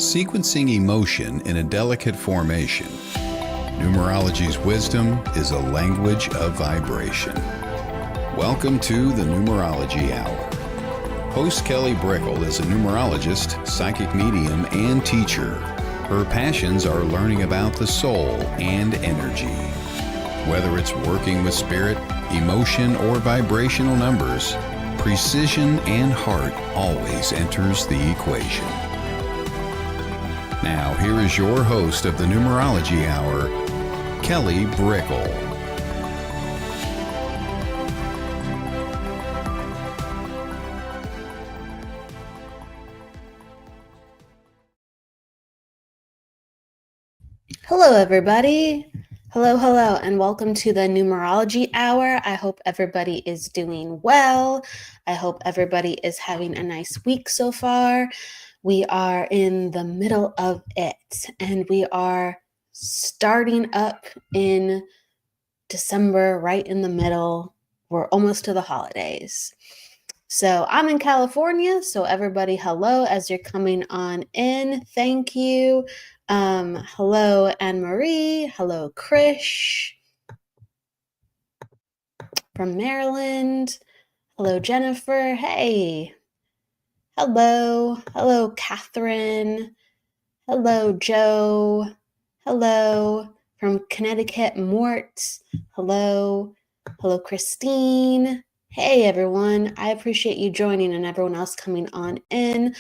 sequencing emotion in a delicate formation. Numerology's wisdom is a language of vibration. Welcome to the Numerology Hour. Host Kelly Brickel is a numerologist, psychic medium, and teacher. Her passions are learning about the soul and energy. Whether it's working with spirit, emotion, or vibrational numbers, precision and heart always enters the equation. Now, here is your host of the Numerology Hour, Kelly Brickel. Hello, everybody. Hello, and welcome to the Numerology Hour. I hope everybody is doing well. I hope everybody is having a nice week so far. We are in the middle of it, and we are starting up in December, right in the middle. We're almost to the holidays. So I'm in California, so everybody, hello as you're coming on in. Thank you. Hello, Anne-Marie. Hello, Krish from Maryland. Hello, Jennifer. Hey. Hello, Catherine. Hello, Joe. Hello, from Connecticut, Mort. Hello, Christine. Hey, everyone. I appreciate you joining and everyone else coming on in.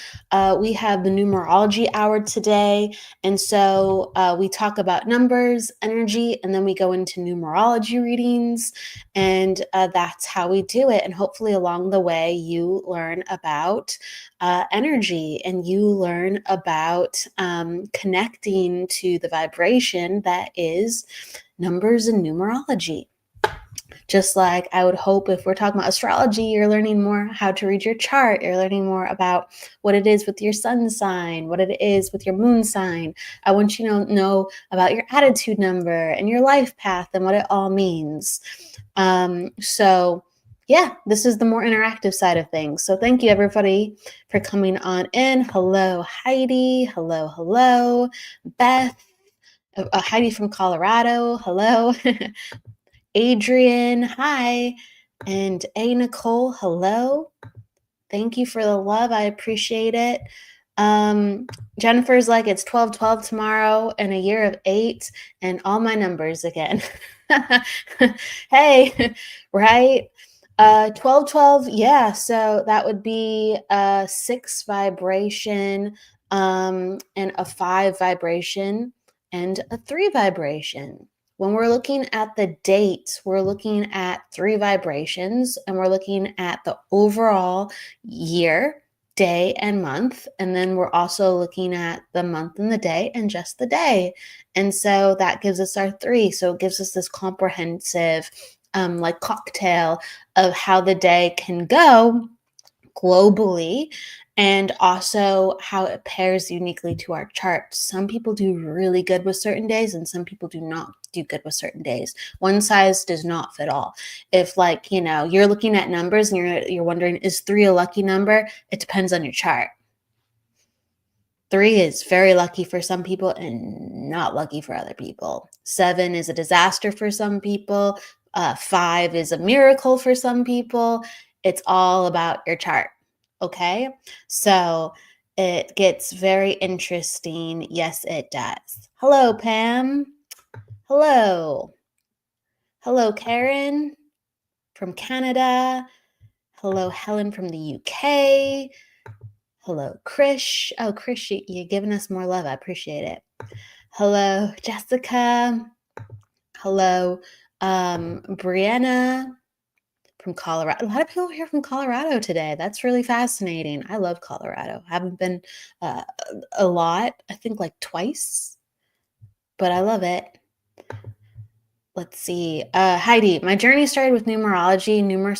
We have the Numerology Hour today. And so we talk about numbers, energy, and then we go into numerology readings. And that's how we do it. And hopefully along the way, you learn about energy and you learn about connecting to the vibration that is numbers and numerology. Just like I would hope if we're talking about astrology, you're learning more how to read your chart. You're learning more about what it is with your sun sign, what it is with your moon sign. I want you to know about your attitude number and your life path and what it all means. So yeah, this is the more interactive side of things. So thank you everybody for coming on in. Hello, Heidi. Hello, Beth. Heidi from Colorado. Hello. Adrian, hi. And A. Nicole, hello. Thank you for the love. I appreciate it. Jennifer's like, it's 12/12 tomorrow and a year of 8 and all my numbers again. Hey, right? 12/12, yeah. So that would be a 6 vibration, and a 5 vibration and a 3 vibration. When we're looking at the dates, we're looking at 3 vibrations and we're looking at the overall year, day, and month. And then we're also looking at the month and the day and just the day. And so that gives us our 3. So it gives us this comprehensive like cocktail of how the day can go globally and also how it pairs uniquely to our chart. Some people do really good with certain days and some people do not do good with certain days. One size does not fit all. If like, you're looking at numbers and you're wondering, is 3 a lucky number? It depends on your chart. 3 is very lucky for some people and not lucky for other people. 7 is a disaster for some people. 5 is a miracle for some people. It's all about your chart. Okay. So it gets very interesting. Yes, it does. Hello, Pam. Hello, Karen from Canada. Hello, Helen from the UK. Hello, Krish. Oh, Krish, you're giving us more love. I appreciate it. Hello, Jessica. Hello, Brianna from Colorado. A lot of people here from Colorado today. That's really fascinating. I love Colorado. I haven't been a lot. I think like twice, but I love it. Let's see. Heidi, my journey started with numerology, number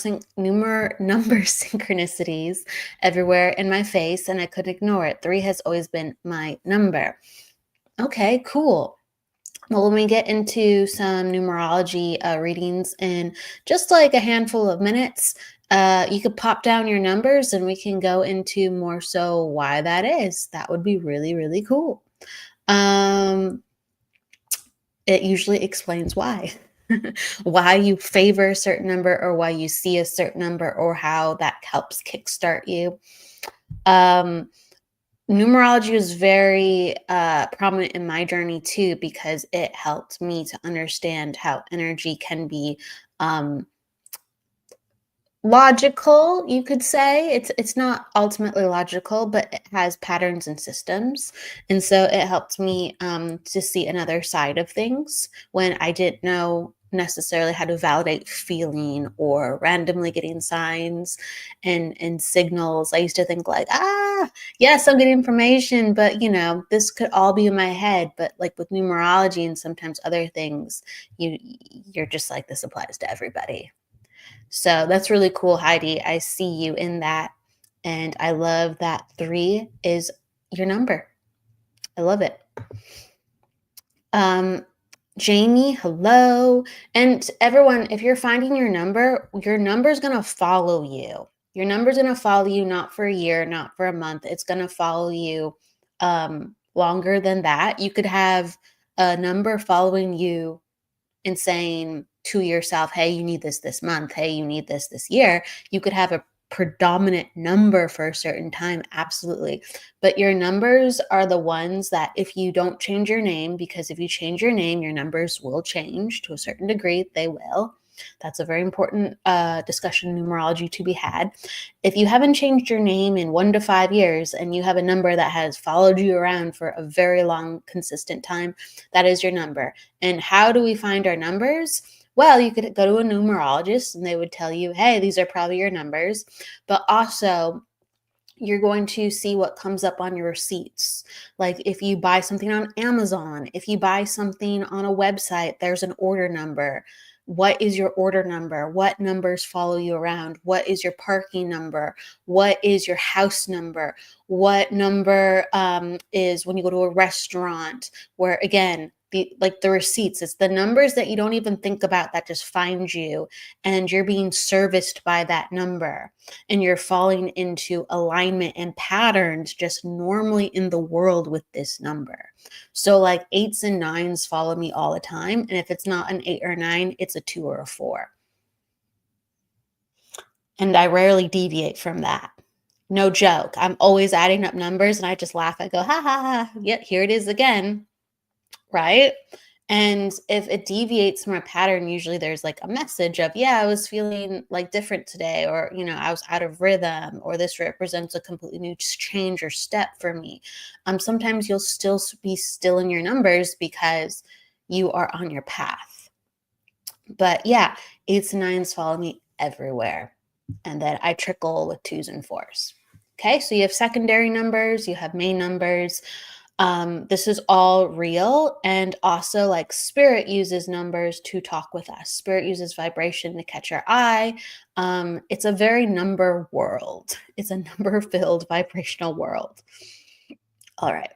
synchronicities everywhere in my face, and I couldn't ignore it. 3 has always been my number. Okay, cool. Well, when we get into some numerology readings in just like a handful of minutes, You could pop down your numbers and we can go into more so why that is. That would be really, really cool. It usually explains why. Why you favor a certain number or why you see a certain number or how that helps kickstart you. Numerology was very prominent in my journey too, because it helped me to understand how energy can be logical, you could say. It's not ultimately logical, but it has patterns and systems. And so it helped me to see another side of things when I didn't know necessarily how to validate feeling or randomly getting signs and signals. I used to think like, yes, I'm getting information, but this could all be in my head. But like with numerology and sometimes other things, you're just like, this applies to everybody. So that's really cool, Heidi. I see you in that. And I love that 3 is your number. I love it. Jamie, hello. And everyone, if you're finding your number's going to follow you. Your number's going to follow you not for a year, not for a month. It's going to follow you longer than that. You could have a number following you and saying to yourself, hey, you need this month. Hey, you need this year. You could have a predominant number for a certain time. Absolutely. But your numbers are the ones that if you don't change your name, because if you change your name, your numbers will change to a certain degree. They will. That's a very important discussion in numerology to be had. If you haven't changed your name in 1 to 5 years and you have a number that has followed you around for a very long, consistent time, that is your number. And how do we find our numbers? Well, you could go to a numerologist and they would tell you, hey, these are probably your numbers. But also, you're going to see what comes up on your receipts. Like if you buy something on Amazon, if you buy something on a website, there's an order number. What is your order number? What numbers follow you around? What is your parking number? What is your house number? What number is when you go to a restaurant? Where again, the receipts, it's the numbers that you don't even think about that just find you, and you're being serviced by that number, and you're falling into alignment and patterns just normally in the world with this number. So like 8s and 9s follow me all the time. And if it's not an 8 or 9, it's a 2 or a 4. And I rarely deviate from that. No joke. I'm always adding up numbers and I just laugh. I go, ha ha ha. Yep, here it is again. Right? And if it deviates from a pattern, usually there's like a message of, yeah, I was feeling like different today, or, I was out of rhythm, or this represents a completely new change or step for me. Sometimes you'll still be still in your numbers because you are on your path. But yeah, 8s and 9s follow me everywhere. And then I trickle with 2s and 4s. Okay, so you have secondary numbers, you have main numbers. This is all real. And also like spirit uses numbers to talk with us. Spirit uses vibration to catch our eye. It's a very number world. It's a number filled vibrational world. All right.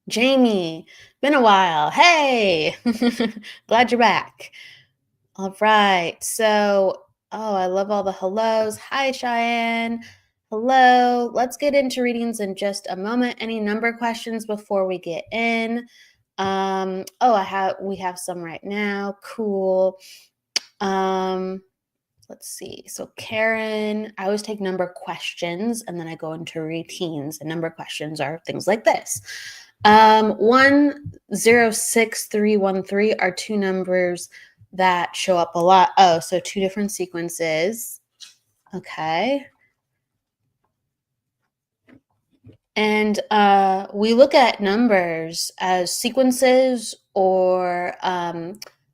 Jamie, been a while. Hey, glad you're back. All right. So, I love all the hellos. Hi, Cheyenne. Hello. Let's get into readings in just a moment. Any number questions before we get in? We have some right now. Cool. Let's see. So Karen, I always take number questions and then I go into routines. And number questions are things like this. 106313 are 2 numbers that show up a lot. Oh, so 2 different sequences. Okay. And we look at numbers as sequences or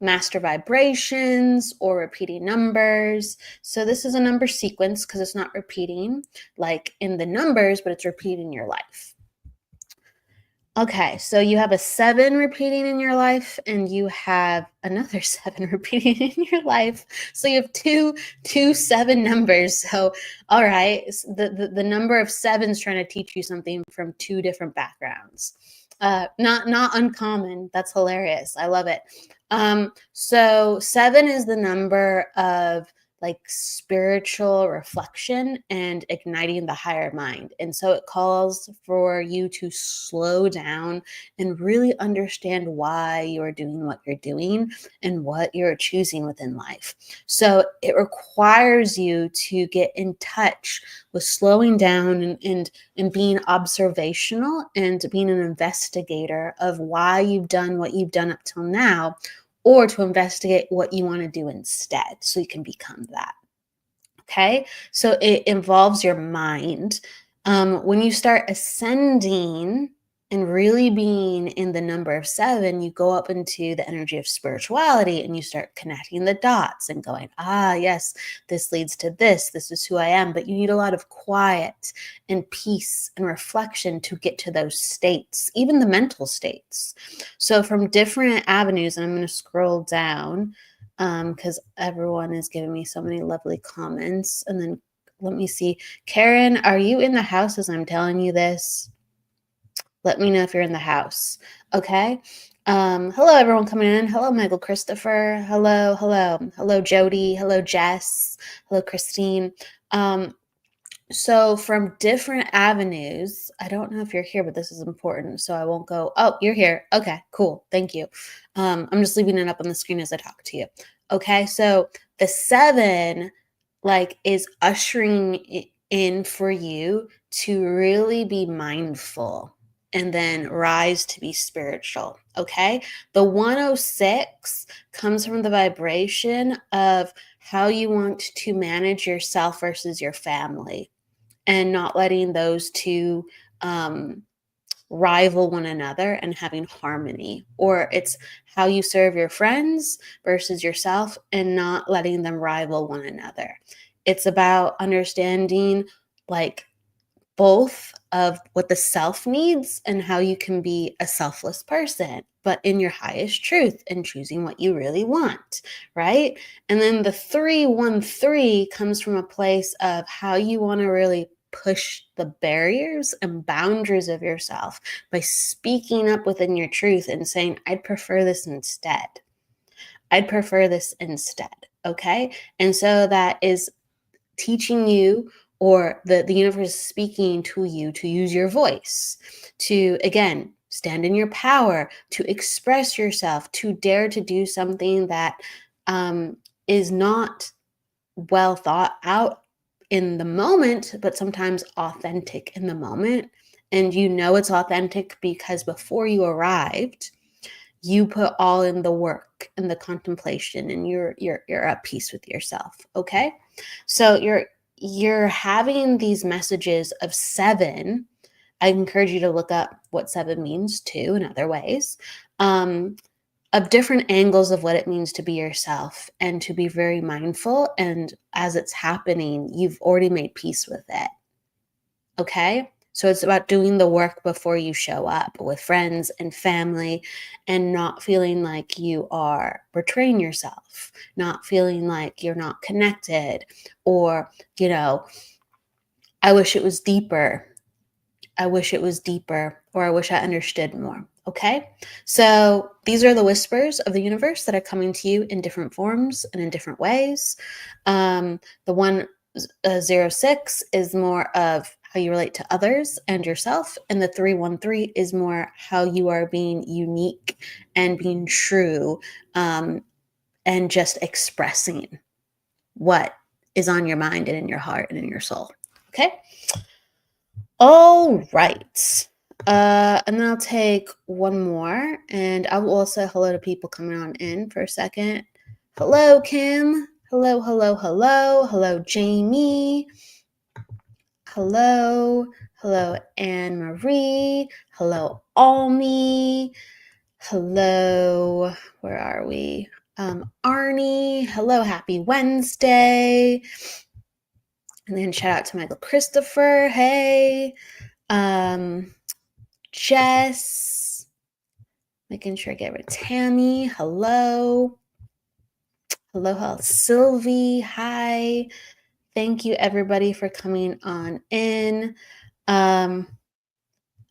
master vibrations or repeating numbers. So this is a number sequence because it's not repeating like in the numbers, but it's repeating your life. Okay, so you have a 7 repeating in your life and you have another 7 repeating in your life. So you have two 7 numbers. So, all right, the number of 7s trying to teach you something from 2 different backgrounds. Not uncommon. That's hilarious. I love it. So 7 is the number of like spiritual reflection and igniting the higher mind. And so it calls for you to slow down and really understand why you're doing what you're doing and what you're choosing within life. So it requires you to get in touch with slowing down and being observational and being an investigator of why you've done what you've done up till now, or to investigate what you want to do instead so you can become that. Okay, so it involves your mind. When you start ascending and really being in the number of 7, you go up into the energy of spirituality and you start connecting the dots and going, yes, this leads to this. This is who I am. But you need a lot of quiet and peace and reflection to get to those states, even the mental states. So, from different avenues, and I'm going to scroll down because everyone is giving me so many lovely comments. And then let me see. Karen, are you in the house as I'm telling you this? Let me know if you're in the house. Okay. Hello, everyone coming in. Hello, Michael Christopher. Hello, Jody. Hello, Jess. Hello, Christine. So from different avenues, I don't know if you're here, but this is important. So I won't go, oh, you're here. Okay, cool. Thank you. I'm just leaving it up on the screen as I talk to you. Okay, so the 7 is ushering in for you to really be mindful and then rise to be spiritual. Okay, the 106 comes from the vibration of how you want to manage yourself versus your family, and not letting those two rival one another and having harmony. Or it's how you serve your friends versus yourself and not letting them rival one another. It's about understanding both of what the self needs and how you can be a selfless person, but in your highest truth and choosing what you really want, right? And then the 313 comes from a place of how you want to really push the barriers and boundaries of yourself by speaking up within your truth and saying, I'd prefer this instead. I'd prefer this instead. Okay. And so that is teaching you, or the universe is speaking to you to use your voice, to, again, stand in your power, to express yourself, to dare to do something that is not well thought out in the moment, but sometimes authentic in the moment. And you know it's authentic because before you arrived, you put all in the work and the contemplation, and you're at peace with yourself. Okay, so you're having these messages of 7. I encourage you to look up what 7 means too in other ways, of different angles of what it means to be yourself and to be very mindful. And as it's happening, you've already made peace with it. Okay, so it's about doing the work before you show up with friends and family, and not feeling like you are betraying yourself, not feeling like you're not connected, or, I wish it was deeper. I wish it was deeper, or I wish I understood more. Okay, so these are the whispers of the universe that are coming to you in different forms and in different ways. The 106 is more of how you relate to others and yourself, and the 313 is more how you are being unique and being true, and just expressing what is on your mind and in your heart and in your soul. Okay. All right. And then I'll take one more, and I will also hello to people coming on in for a second. Hello, Kim. Hello, Jamie. Hello, Anne Marie. Hello, Almi. Hello, where are we? Arnie. Hello, happy Wednesday. And then shout out to Michael Christopher. Hey. Jess, making sure I get rid of Tammy. Hello, Sylvie. Hi. Thank you, everybody, for coming on in.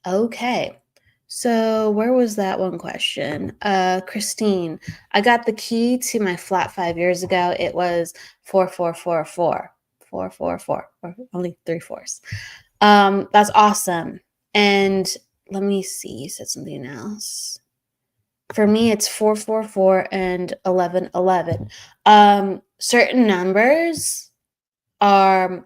Okay, So where was that one question? Christine, I got the key to my flat 5 years ago. It was 4444. 444. Only 3 fours. That's awesome. And let me see, you said something else. For me, it's 444 and 1111. Certain numbers are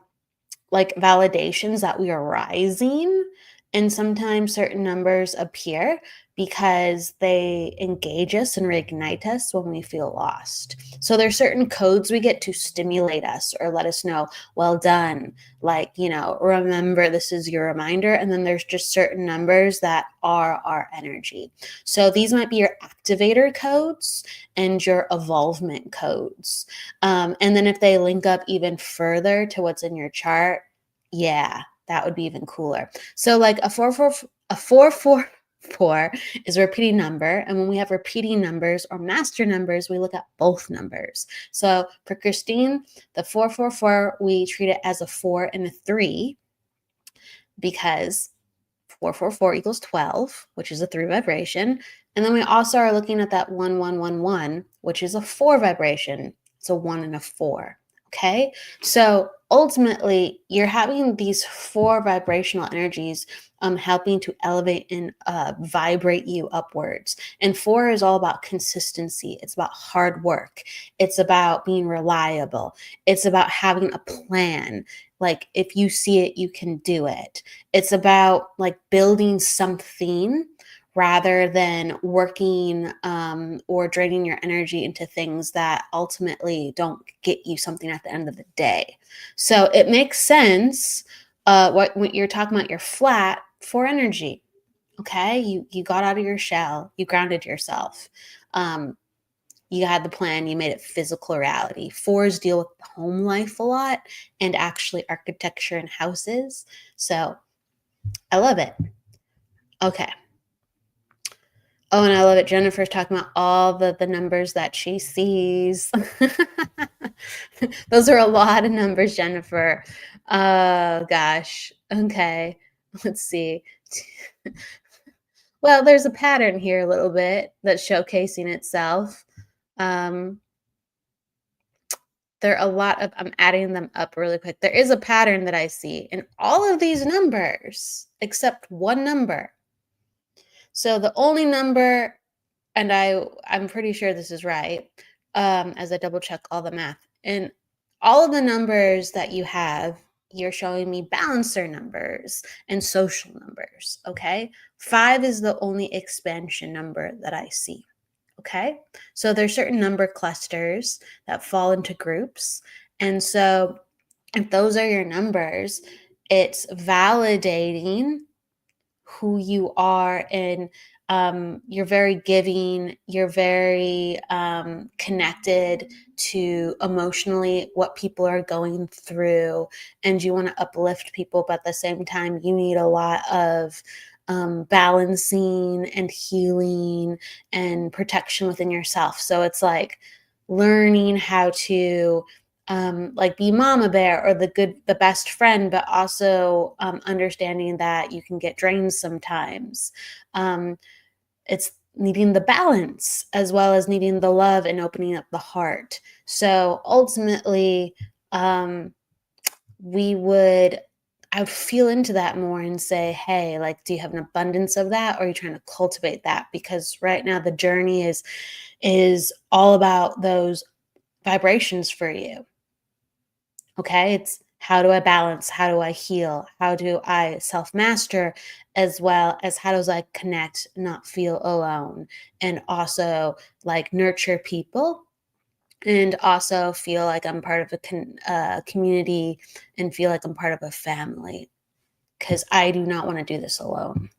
like validations that we are rising, and sometimes certain numbers appear because they engage us and reignite us when we feel lost. So there's certain codes we get to stimulate us or let us know, well done, like, remember, this is your reminder. And then there's just certain numbers that are our energy. So these might be your activator codes and your evolvement codes. And then if they link up even further to what's in your chart, yeah, that would be even cooler. So like a 444 is a repeating number. And when we have repeating numbers or master numbers, we look at both numbers. So for Christine, the 444, we treat it as a 4 and a 3 because 444 equals 12, which is a 3 vibration. And then we also are looking at that 1111, which is a 4 vibration. It's a 1 and a 4. Okay. So ultimately, you're having these 4 vibrational energies helping to elevate and vibrate you upwards. And 4 is all about consistency. It's about hard work. It's about being reliable. It's about having a plan. Like if you see it, you can do it. It's about like building something rather than working or draining your energy into things that ultimately don't get you something at the end of the day. So it makes sense when you're talking about your flat for energy. Okay, you got out of your shell, you grounded yourself. You had the plan, you made it physical reality. 4s deal with home life a lot and actually architecture and houses. So I love it. Okay. Oh, and I love it. Jennifer's talking about all the numbers that she sees. Those are a lot of numbers, Jennifer. Oh, gosh. Okay. Let's see. Well, there's a pattern here a little bit that's showcasing itself. There are a lot of, I'm adding them up really quick. There is a pattern that I see in all of these numbers, except one number. So the only number, and I'm pretty sure this is right, as I double check all the math. And all of the numbers that you have, you're showing me balancer numbers and social numbers, okay? 5 is the only expansion number that I see. Okay, so there's certain number clusters that fall into groups. And so if those are your numbers, it's validating who you are, and you're very giving, you're very connected to emotionally what people are going through, and you want to uplift people, but at the same time you need a lot of balancing and healing and protection within yourself. So it's like learning how to like be mama bear or the best friend, but also understanding that you can get drained sometimes. It's needing the balance as well as needing the love and opening up the heart. So ultimately, I would feel into that more and say, hey, like, do you have an abundance of that, or are you trying to cultivate that? Because right now the journey is all about those vibrations for you. Okay, it's how do I balance? How do I heal? How do I self-master? As well as how does I connect, not feel alone, and also like nurture people, and also feel like I'm part of a community and feel like I'm part of a family, because I do not want to do this alone.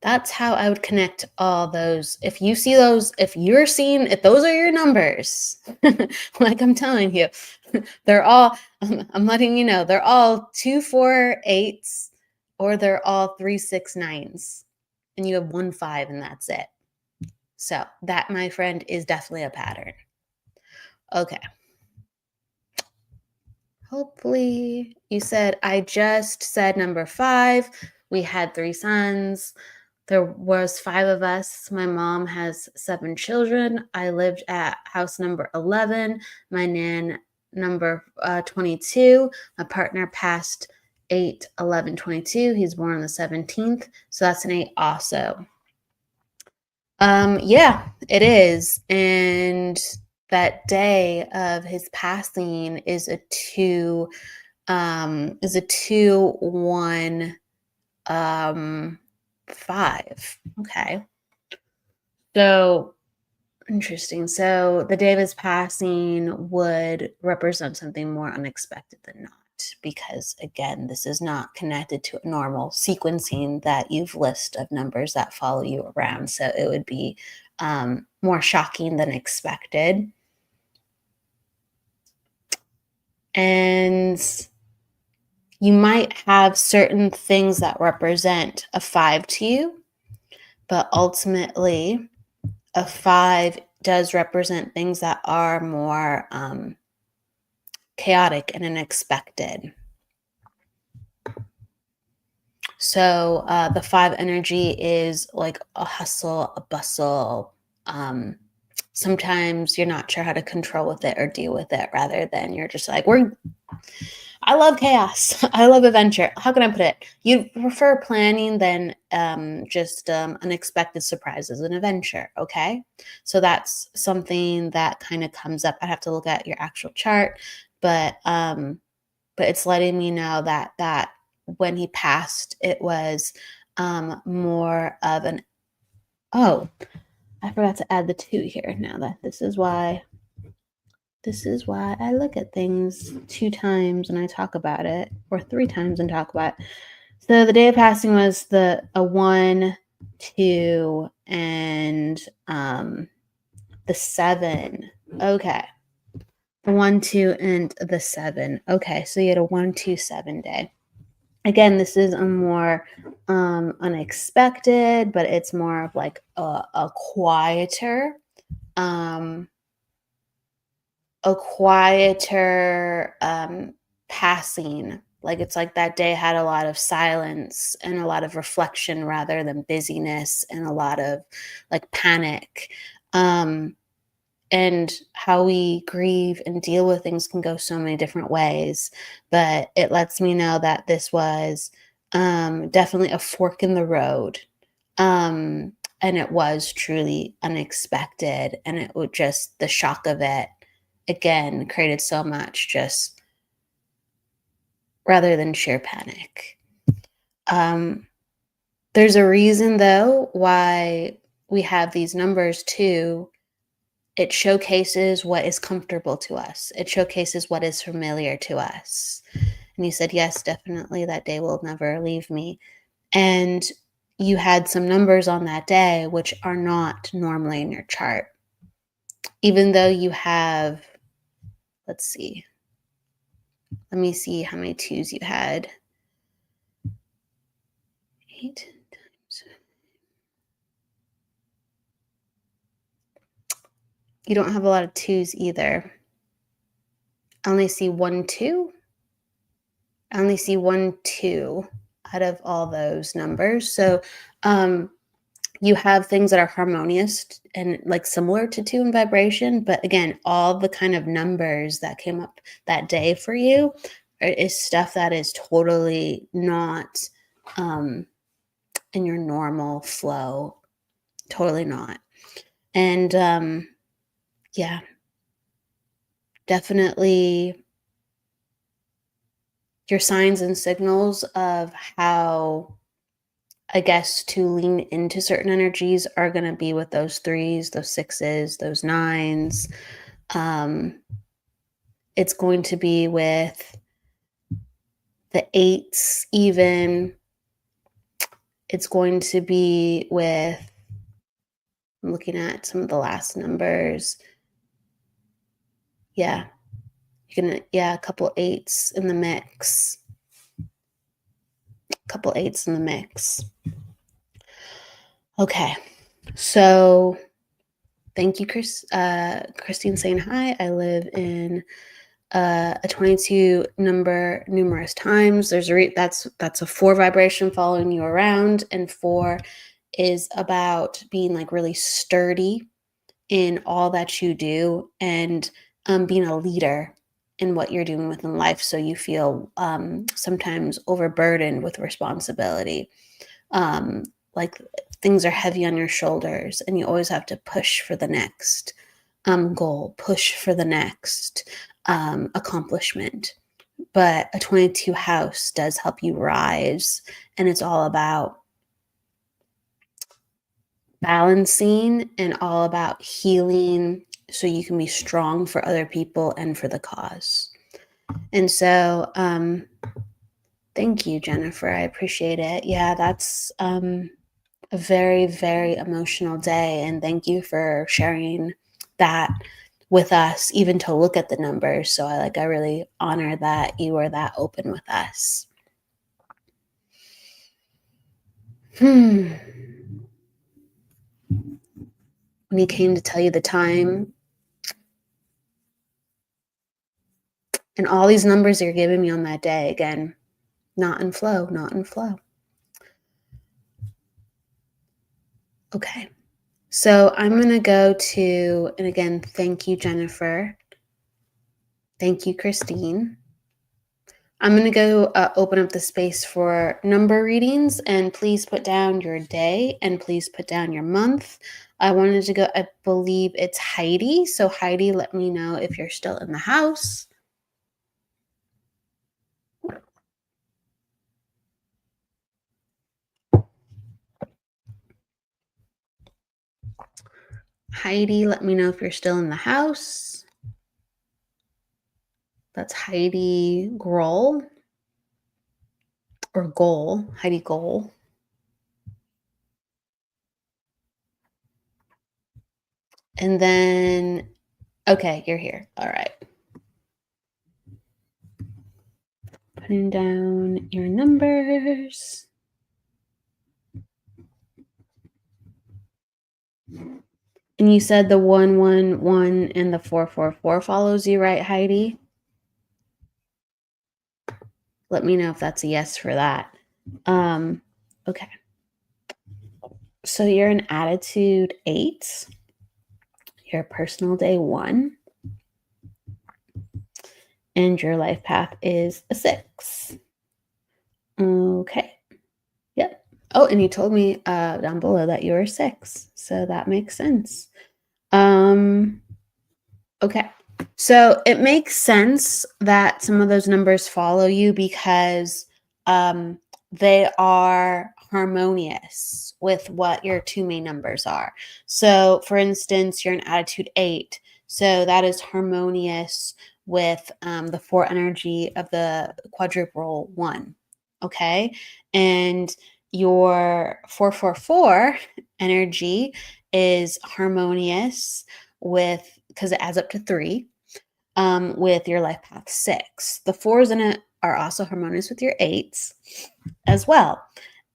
That's how I would connect all those. If you see those, if those are your numbers, like I'm telling you, they're all, I'm letting you know, they're all 2 4 8s, or they're all 3 6 9s, and you have 1 5, and that's it. So that, my friend, is definitely a pattern. Okay. Hopefully you said, I just said number 5. We had 3 sons. There was 5 of us. My mom has 7 children. I lived at house number 11. My nan number 22. My partner passed 8/11/22. He's born on the 17th. So that's an 8 also. Yeah, it is. And that day of his passing is a 2-1 5. Okay. So interesting. So the day of his passing would represent something more unexpected than not, because again, this is not connected to a normal sequencing that you've list of numbers that follow you around. So it would be more shocking than expected. And you might have certain things that represent a 5 to you, but ultimately a 5 does represent things that are more chaotic and unexpected. So the 5 energy is like a hustle, a bustle. Sometimes you're not sure how to control with it or deal with it, rather than you're just like, I love chaos. I love adventure. How can I put it? You prefer planning than just unexpected surprises and adventure. Okay. So that's something that kind of comes up. I have to look at your actual chart, but it's letting me know that when he passed, it was more of an, oh, I forgot to add the 2 here. Now that this is why I look at things 2 times and I talk about it, or 3 times and talk about it. So the day of passing was a 1, 2, and the 7. Okay. The 1, 2, and the 7. Okay, so you had a 1, 2, 7 day. Again, this is a more unexpected, but it's more of like a quieter passing. Like, it's like that day had a lot of silence and a lot of reflection rather than busyness, and a lot of like panic. And how we grieve and deal with things can go so many different ways, but it lets me know that this was definitely a fork in the road. And it was truly unexpected, and it would just, the shock of it again created so much, just rather than sheer panic. There's a reason though why we have these numbers too. It showcases what is comfortable to us. It showcases what is familiar to us. And you said, yes, definitely, that day will never leave me. And you had some numbers on that day which are not normally in your chart. Even though you have, let's see. Let me see how many 2s you had. 8 times. You don't have a lot of 2s either. I only see 1, 2. I only see 1, 2 out of all those numbers. So you have things that are harmonious and like similar to 2 in vibration. But again, all the kind of numbers that came up that day for you is stuff that is totally not in your normal flow. Totally not. And yeah, definitely your signs and signals of how, I guess, to lean into certain energies are going to be with those 3s, those 6s, those 9s. It's going to be with the 8s even. It's going to be with, I'm looking at some of the last numbers. Yeah. A couple 8s in the mix. Couple 8s in the mix. Okay. So thank you, Christine, saying hi. I live in a 22 number numerous times. That's a 4 vibration following you around, and 4 is about being like really sturdy in all that you do, and being a leader in what you're doing within life, so you feel sometimes overburdened with responsibility. um, like things are heavy on your shoulders and you always have to push for the next goal, push for the next accomplishment. But a 22 house does help you rise, and it's all about balancing and all about healing so you can be strong for other people and for the cause. And so thank you, Jennifer. I appreciate it. Yeah, that's a very, very emotional day. And thank you for sharing that with us, even to look at the numbers. So I really honor that you were that open with us. When he came to tell you the time, and all these numbers you're giving me on that day, again, not in flow, not in flow. Okay. So I'm going to go to, and again, thank you, Jennifer. Thank you, Christine. I'm going to go open up the space for number readings, and please put down your day and please put down your month. I wanted to go, I believe it's Heidi. So Heidi, let me know if you're still in the house. Heidi, let me know if you're still in the house. That's Heidi Grohl, or Goal, Heidi Goal. And then, okay, you're here. All right. Putting down your numbers. And you said the 111 and the 444 follows you, right, Heidi? Let me know if that's a yes for that. Okay. So you're an attitude 8. Your personal day 1. And your life path is a 6. Okay. Yep. Oh, and you told me down below that you were 6. So that makes sense. Okay. So it makes sense that some of those numbers follow you because they are harmonious with what your 2 main numbers are. So, for instance, you're an attitude 8. So that is harmonious with the 4 energy of the quadruple 1. Okay. And your 444 energy is harmonious with, because it adds up to 3, with your life path 6. The 4s in it are also harmonious with your 8s as well.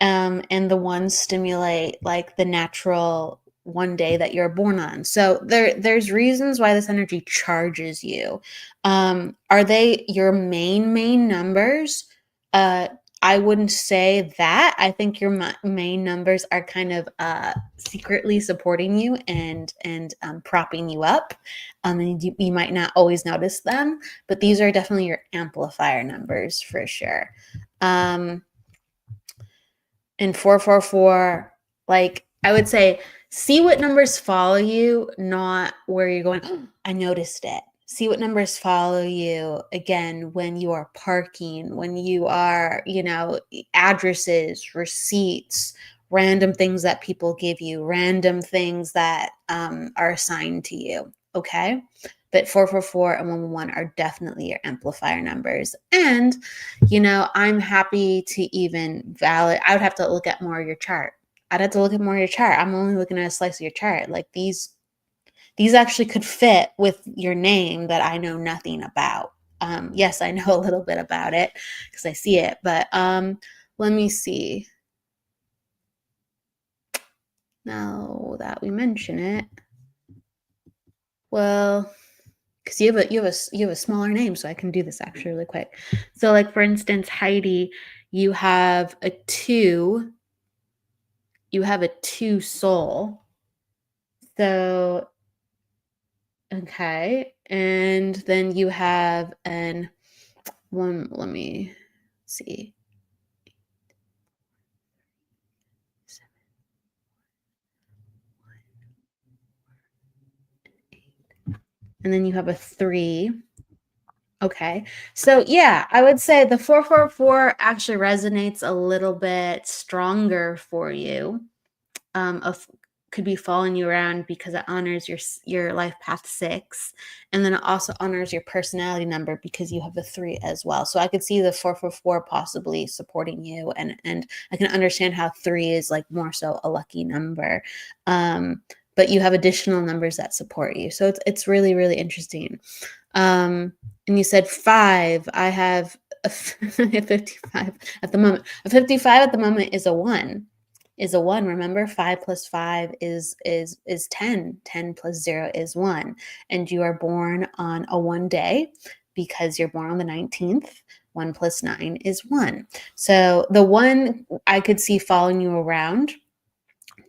And the 1s stimulate like the natural one day that you're born on. So there's reasons why this energy charges you. Are they your main numbers? I wouldn't say that. I think your main numbers are kind of secretly supporting you and propping you up. And you might not always notice them, but these are definitely your amplifier numbers for sure. And 444, like I would say, see what numbers follow you, not where you're going, oh, I noticed it. See what numbers follow you again when you are parking, when you are, addresses, receipts, random things that people give you, random things that are assigned to you. Okay. But 444 and 111 are definitely your amplifier numbers. And, I'm happy to even valid. I would have to look at more of your chart. I'd have to look at more of your chart. I'm only looking at a slice of your chart. Like these actually could fit with your name that I know nothing about. Yes, I know a little bit about it because I see it, but let me see. Now that we mention it, well, because you have a smaller name, so I can do this actually really quick. So like for instance, Heidi, you have a 2. You have a 2 soul. So okay, and then you have an 1. Let me see. And then you have a 3. Okay. So yeah, I would say the 444 actually resonates a little bit stronger for you. Of could be following you around because it honors your life path 6, and then it also honors your personality number because you have a 3 as well. So I could see the 444 possibly supporting you, and I can understand how 3 is like more so a lucky number. But you have additional numbers that support you, so it's really really interesting. And you said 5. I have a 55 at the moment. A 55 at the moment is a 1. Is a 1. Remember, 5 plus 5 is 10. 10 plus 0 is 1. And you are born on a 1 day because you're born on the 19th. 1 plus 9 is 1. So the 1 I could see following you around,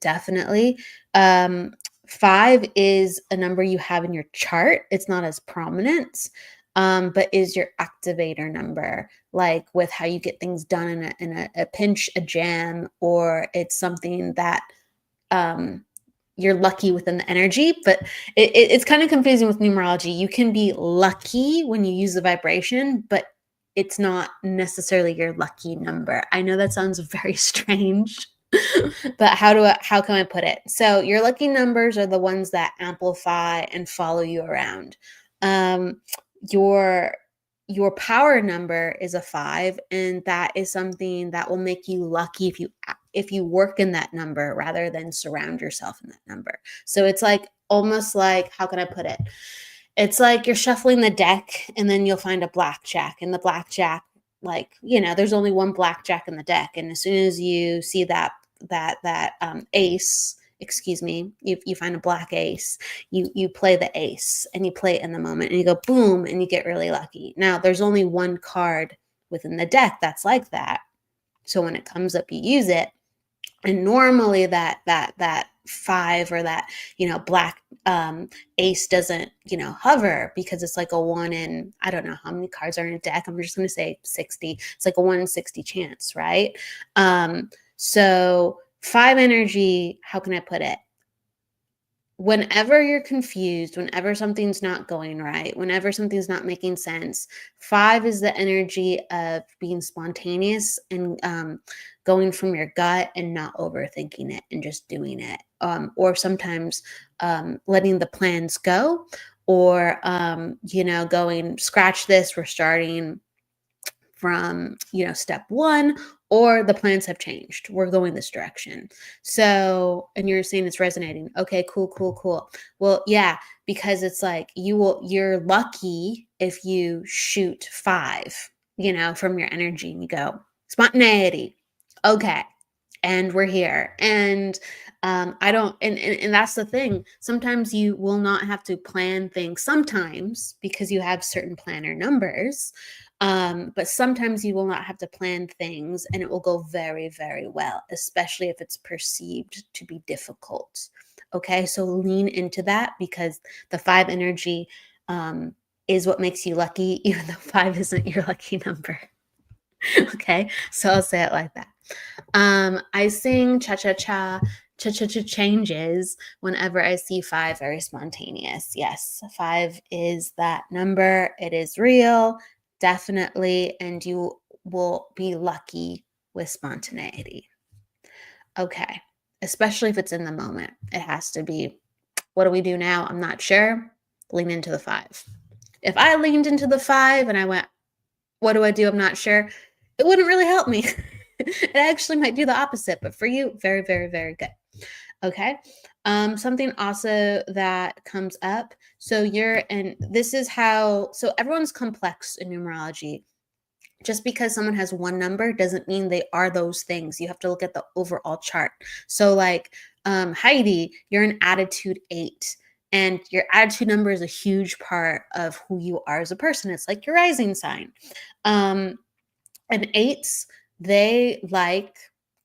definitely. 5 is a number you have in your chart. It's not as prominent, but is your activator number, like with how you get things done in a pinch, a jam, or it's something that you're lucky within the energy. But it's kind of confusing with numerology. You can be lucky when you use the vibration, but it's not necessarily your lucky number. I know that sounds very strange. But how can I put it? So your lucky numbers are the ones that amplify and follow you around. Um, your your power number is a 5, and that is something that will make you lucky if you work in that number rather than surround yourself in that number. So it's like almost like, how can I put it? It's like you're shuffling the deck and then you'll find a blackjack, and the blackjack, like, there's only one blackjack in the deck, and as soon as you see that ace, excuse me, you find a black ace, you play the ace and you play it in the moment and you go boom and you get really lucky. Now there's only one card within the deck that's like that, so when it comes up you use it. And normally that 5 or that black ace doesn't hover, because it's like a 1 in, I don't know how many cards are in a deck, I'm just going to say 60. It's like a 1 in 60 chance, right? So 5 energy, how can I put it? Whenever you're confused, whenever something's not going right, whenever something's not making sense, 5 is the energy of being spontaneous and going from your gut and not overthinking it and just doing it. Or sometimes letting the plans go, or, going, scratch this, we're starting from step 1, or the plans have changed, we're going this direction. So, and you're saying it's resonating. Okay, cool. Well, yeah, because it's like you're lucky if you shoot 5 from your energy, and you go spontaneity. Okay, and we're here. And I don't, and that's the thing, sometimes you will not have to plan things, sometimes, because you have certain planner numbers. But sometimes you will not have to plan things, and it will go very, very well, especially if it's perceived to be difficult. Okay, so lean into that, because the 5 energy is what makes you lucky, even though 5 isn't your lucky number. Okay, so I'll say it like that. I sing cha-cha-cha, cha-cha-cha changes whenever I see 5, very spontaneous. Yes, 5 is that number. It is real, definitely, and you will be lucky with spontaneity. Okay, especially if it's in the moment. It has to be, what do we do now? I'm not sure. Lean into the 5. If I leaned into the 5 and I went, what do I do? I'm not sure. It wouldn't really help me. It actually might do the opposite, but for you, very, very, very good. Okay. Something also that comes up. So this is how, so everyone's complex in numerology. Just because someone has one number doesn't mean they are those things. You have to look at the overall chart. So like Heidi, you're an attitude 8. And your attitude number is a huge part of who you are as a person. It's like your rising sign. And eights, they like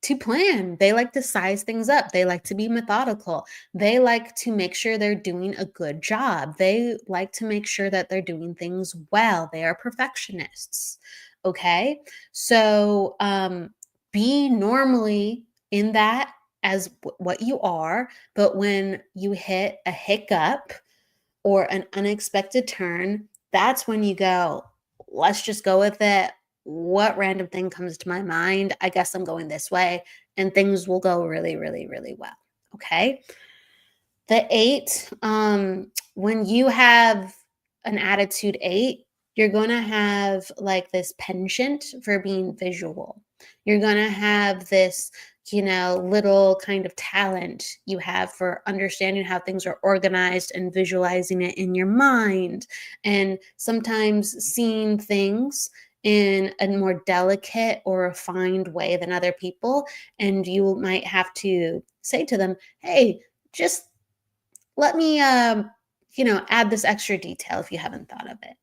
to plan. They like to size things up. They like to be methodical. They like to make sure they're doing a good job. They like to make sure that they're doing things well. They are perfectionists. Okay. So be normally in that as what you are. But when you hit a hiccup or an unexpected turn, that's when you go, let's just go with it. What random thing comes to my mind? I guess I'm going this way, and things will go really, really, really well. Okay. The eight, when you have an attitude eight, you're going to have like this penchant for being visual. You're going to have this, little kind of talent you have for understanding how things are organized and visualizing it in your mind. And sometimes seeing things in a more delicate or refined way than other people. And you might have to say to them, hey, just let me add this extra detail if you haven't thought of it.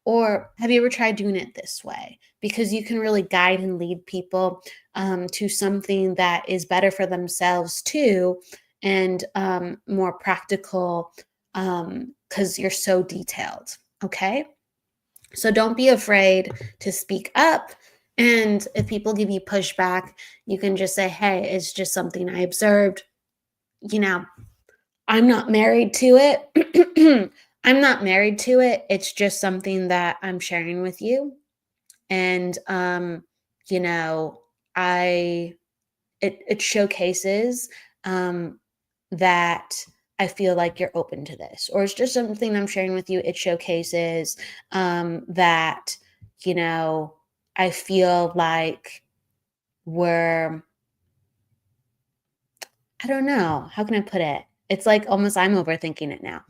Or have you ever tried doing it this way? Because you can really guide and lead people to something that is better for themselves too, and more practical, because you're so detailed. Okay. So don't be afraid to speak up. And if people give you pushback, you can just say, hey, it's just something I observed. I'm not married to it. I'm not married to it. It's just something that I'm sharing with you. And you know, I it showcases that I feel like you're open to this. Or it's just something I'm sharing with you. It showcases that, I feel like we're I don't know. How can I put it? It's like almost I'm overthinking it now.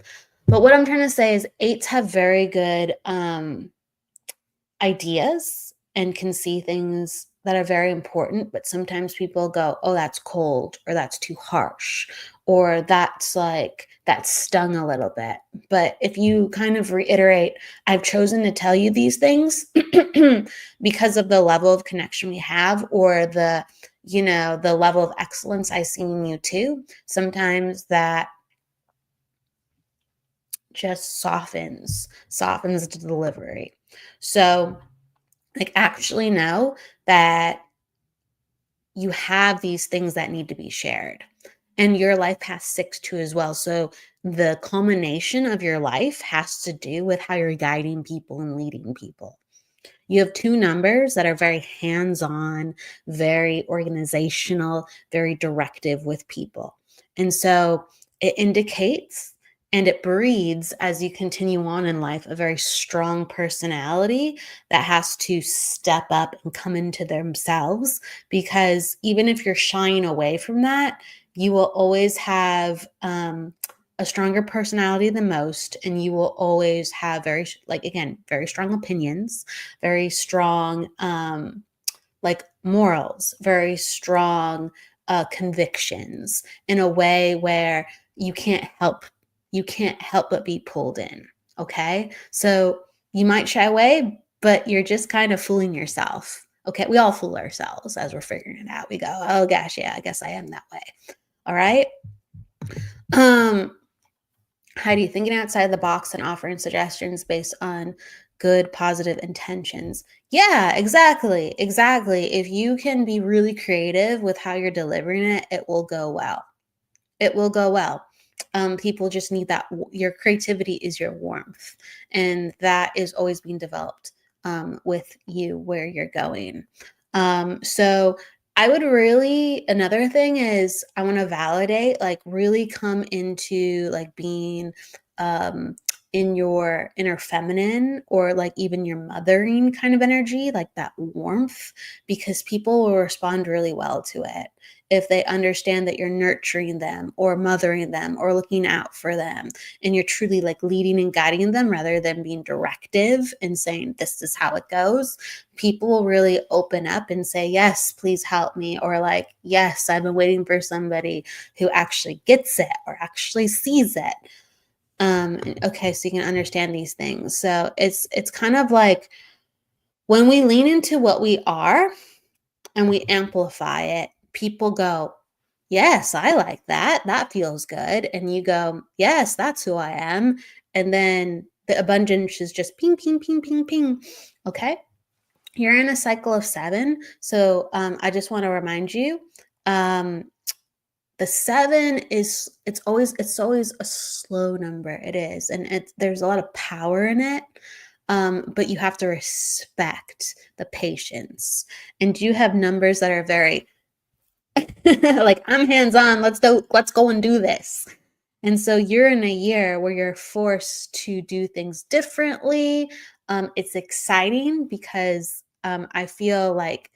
But what I'm trying to say is eights have very good ideas and can see things that are very important, but sometimes people go, oh, that's cold, or that's too harsh, or that stung a little bit. But if you kind of reiterate, I've chosen to tell you these things because of the level of connection we have, or the level of excellence I see in you too, sometimes that just softens the delivery. So actually know that you have these things that need to be shared. And your life has 6 too as well. So the culmination of your life has to do with how you're guiding people and leading people. You have 2 numbers that are very hands-on, very organizational, very directive with people. And so it indicates and it breeds, as you continue on in life, a very strong personality that has to step up and come into themselves. Because even if you're shying away from that, you will always have a stronger personality than most, and you will always have very strong opinions, very strong morals, very strong convictions, in a way where you can't help but be pulled in. Okay, so you might shy away, but you're just kind of fooling yourself. Okay, we all fool ourselves as we're figuring it out. We go, oh gosh, yeah, I guess I am that way. All right. Heidi, thinking outside the box and offering suggestions based on good, positive intentions. Yeah, exactly. Exactly. If you can be really creative with how you're delivering it, it will go well. It will go well. People just need that. Your creativity is your warmth, and that is always being developed with you where you're going. So I would really, another thing is I want to validate, really come into being in your inner feminine, or even your mothering kind of energy, like that warmth, because people will respond really well to it if they understand that you're nurturing them or mothering them or looking out for them, and you're truly leading and guiding them rather than being directive and saying, this is how it goes. People will really open up and say, yes, please help me. Or yes, I've been waiting for somebody who actually gets it or actually sees it. Okay, so you can understand these things. So it's kind of like when we lean into what we are and we amplify it, people go, yes, I like that. That feels good. And you go, yes, that's who I am. And then the abundance is just ping, ping, ping, ping, ping. Okay. You're in a cycle of 7. So I just want to remind you, the 7 is it's always a slow number. It is. And there's a lot of power in it. But you have to respect the patience. And you have numbers that are very like, I'm hands-on, let's go and do this. And so you're in a year where you're forced to do things differently. It's exciting because I feel like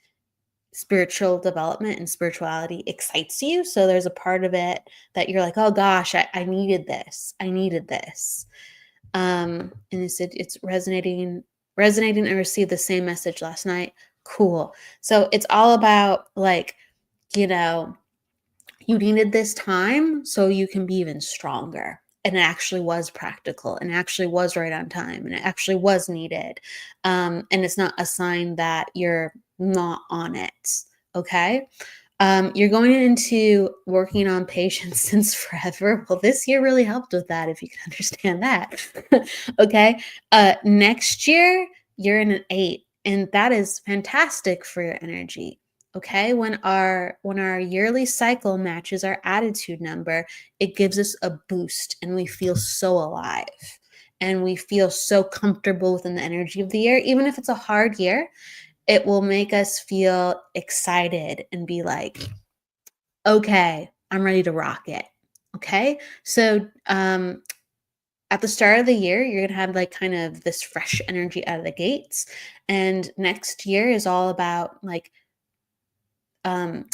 spiritual development and spirituality excites you. So there's a part of it that you're like, oh gosh, I needed this. I needed this. And it's resonating. I received the same message last night. Cool. So it's all about like, you know, you needed this time so you can be even stronger. And it actually was practical and it actually was right on time and it actually was needed. And it's not a sign that you're not on it. Okay. You're going into working on patience since forever. Well, this year really helped with that, if you can understand that. Okay. Next year, you're in an 8, and that is fantastic for your energy. Okay. When our yearly cycle matches our attitude number, it gives us a boost and we feel so alive and we feel so comfortable within the energy of the year. Even if it's a hard year, it will make us feel excited and be like, okay, I'm ready to rock it. Okay. So at the start of the year, you're going to have like kind of this fresh energy out of the gates. And next year is all about like um,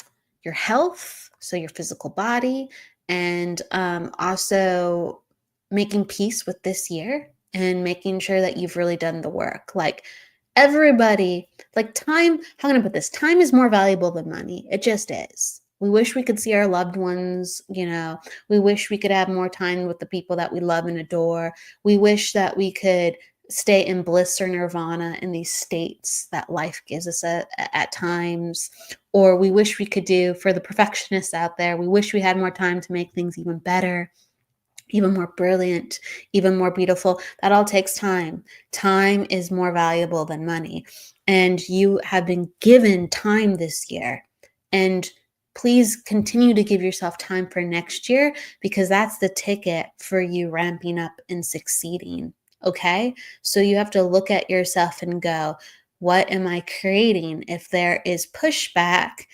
your health, so your physical body, and also making peace with this year and making sure that you've really done the work. Like everybody, like time, how can I put this? Time is more valuable than money. It just is. We wish we could see our loved ones, we wish we could have more time with the people that we love and adore. We wish that we could stay in bliss or nirvana in these states that life gives us at times. Or we wish we could do, for the perfectionists out there, we wish we had more time to make things even better, even more brilliant, even more beautiful. That all takes time. Time is more valuable than money. And you have been given time this year. And please continue to give yourself time for next year, because that's the ticket for you ramping up and succeeding. Okay? So you have to look at yourself and go, what am I creating? If there is pushback,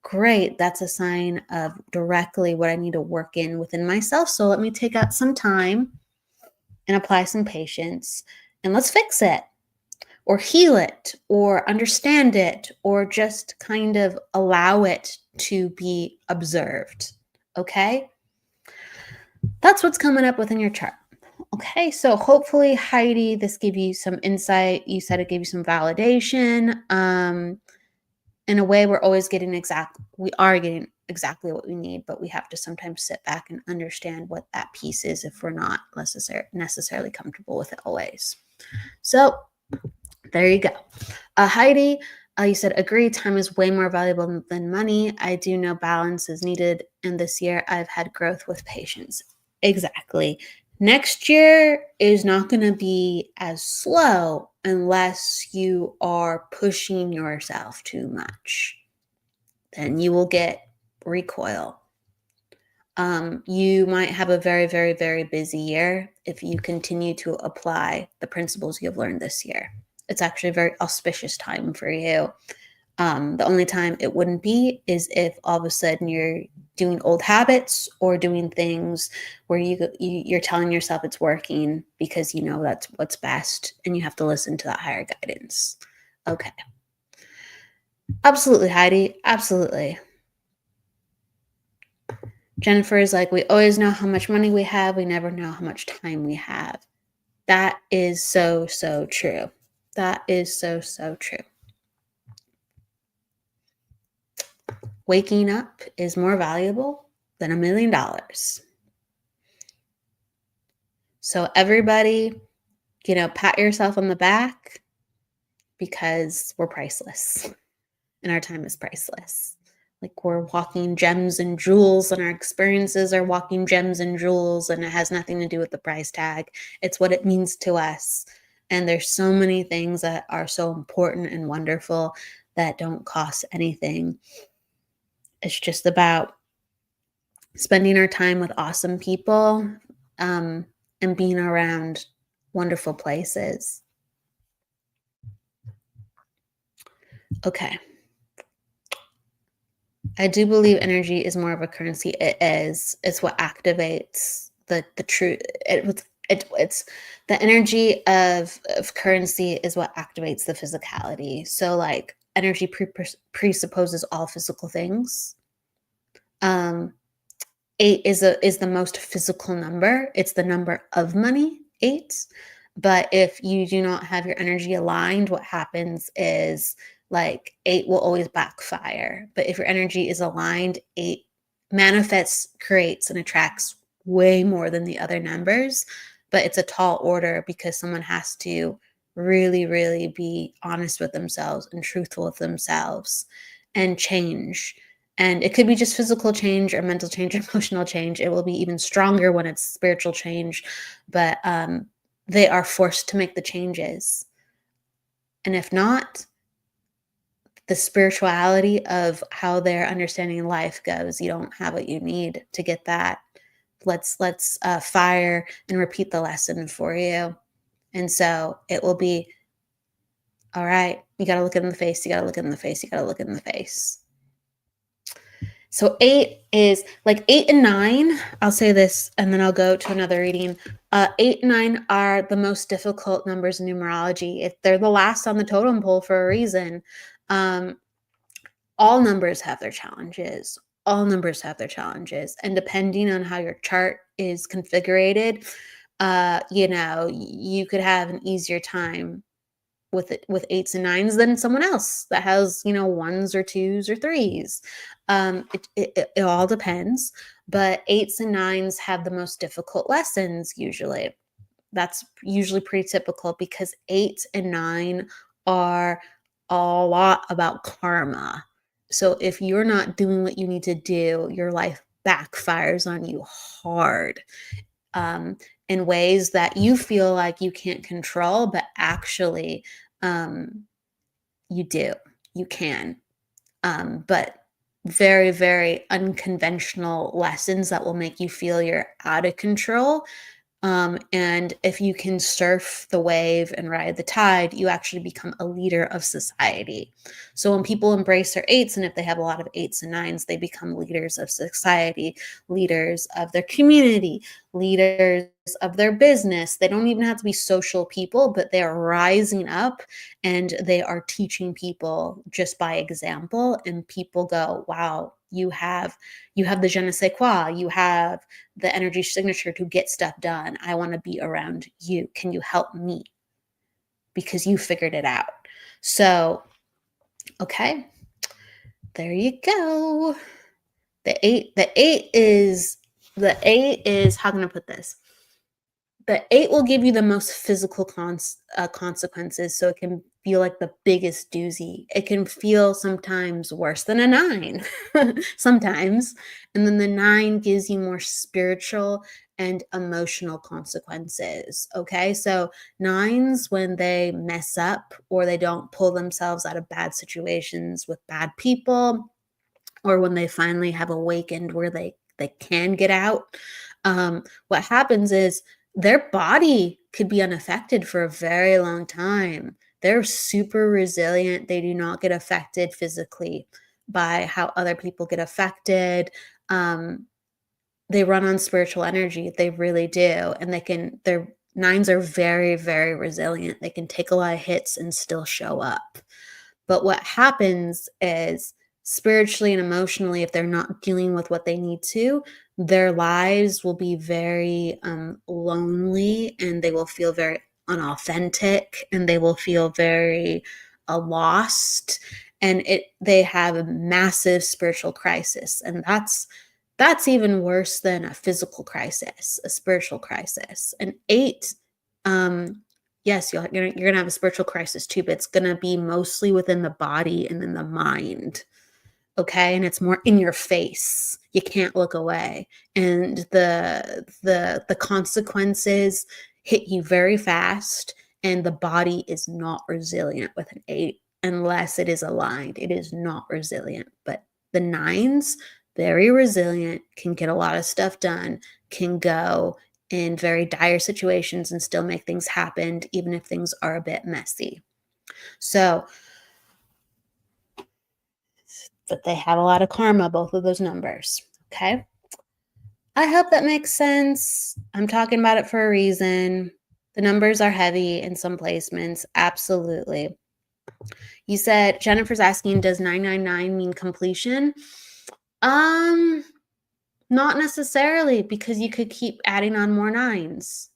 great, that's a sign of directly what I need to work in within myself. So let me take out some time and apply some patience, and let's fix it or heal it or understand it or just kind of allow it to be observed. Okay? That's what's coming up within your chart. Okay, so hopefully, Heidi, this gave you some insight. You said it gave you some validation. In a way, we are getting exactly what we need, but we have to sometimes sit back and understand what that piece is if we're not necessarily comfortable with it always. So there you go. Heidi, you said, agree, time is way more valuable than money. I do know balance is needed. And this year I've had growth with patience. Exactly. Next year is not going to be as slow unless you are pushing yourself too much. Then you will get recoil. You might have a very, very, very busy year if you continue to apply the principles you've learned this year. It's actually a very auspicious time for you. The only time it wouldn't be is if all of a sudden you're doing old habits or doing things where you're telling yourself it's working because you know that's what's best, and you have to listen to that higher guidance. Okay. Absolutely, Heidi. Absolutely. Jennifer is like, we always know how much money we have. We never know how much time we have. That is so, so true. That is so, so true. Waking up is more valuable than $1 million. So everybody, pat yourself on the back because we're priceless and our time is priceless. Like we're walking gems and jewels, and our experiences are walking gems and jewels, and it has nothing to do with the price tag. It's what it means to us. And there's so many things that are so important and wonderful that don't cost anything. It's just about spending our time with awesome people, and being around wonderful places. Okay. I do believe energy is more of a currency. It is. It's what activates the truth. It's the energy of currency is what activates the physicality. So like energy presupposes all physical things. 8 is the most physical number. It's the number of money, 8. But if you do not have your energy aligned, what happens is like 8 will always backfire. But if your energy is aligned, 8 manifests, creates, and attracts way more than the other numbers. But it's a tall order because someone has to really, really be honest with themselves and truthful with themselves and change. And it could be just physical change or mental change or emotional change. It will be even stronger when it's spiritual change. But they are forced to make the changes. And if not, the spirituality of how their understanding life goes, you don't have what you need to get that. Let's fire and repeat the lesson for you. And so it will be, all right, you got to look it in the face. You got to look it in the face. You got to look it in the face. So 8 is like 8 and 9. I'll say this and then I'll go to another reading. 8 and 9 are the most difficult numbers in numerology. They're the last on the totem pole for a reason. All numbers have their challenges. All numbers have their challenges. And depending on how your chart is configured, you could have an easier time with 8s and 9s than someone else that has 1s or 2s or 3s. It all depends, but 8s and 9s have the most difficult lessons usually. That's usually pretty typical because 8 and 9 are a lot about karma. So if you're not doing what you need to do, your life backfires on you hard. In ways that you feel like you can't control, but actually you do. You can. But very, very unconventional lessons that will make you feel you're out of control. And if you can surf the wave and ride the tide, you actually become a leader of society. So when people embrace their 8s, and if they have a lot of 8s and 9s, they become leaders of society, leaders of their community, leaders of their business. They don't even have to be social people, but they are rising up and they are teaching people just by example. And people go, wow, you have the je ne sais quoi, you have the energy signature to get stuff done. I want to be around you. Can you help me? Because you figured it out. So, okay, there you go. The eight is, how can I put this? The 8 will give you the most physical consequences. So it can feel like the biggest doozy. It can feel sometimes worse than a 9, sometimes. And then the 9 gives you more spiritual and emotional consequences. Okay. So 9s, when they mess up or they don't pull themselves out of bad situations with bad people, or when they finally have awakened where they can get out, what happens is their body could be unaffected for a very long time. They're super resilient. They do not get affected physically by how other people get affected. They run on spiritual energy. They really do. And their 9s are very, very resilient. They can take a lot of hits and still show up. But what happens is spiritually and emotionally, if they're not dealing with what they need to, their lives will be very lonely, and they will feel very unauthentic, and they will feel very lost, and they have a massive spiritual crisis. And that's That's even worse than a physical crisis, a spiritual crisis. An 8, yes, you're gonna have a spiritual crisis too, but it's gonna be mostly within the body and in the mind. Okay, and it's more in your face. You can't look away, and the consequences hit you very fast, and the body is not resilient with an 8 unless it is aligned. It is not resilient, but the 9s, very resilient, can get a lot of stuff done, can go in very dire situations and still make things happen, even if things are a bit messy. So, but they have a lot of karma, both of those numbers. Okay. I hope that makes sense. I'm talking about it for a reason. The numbers are heavy in some placements. Absolutely. You said Jennifer's asking, does 999 mean completion? Not necessarily, because you could keep adding on more 9s,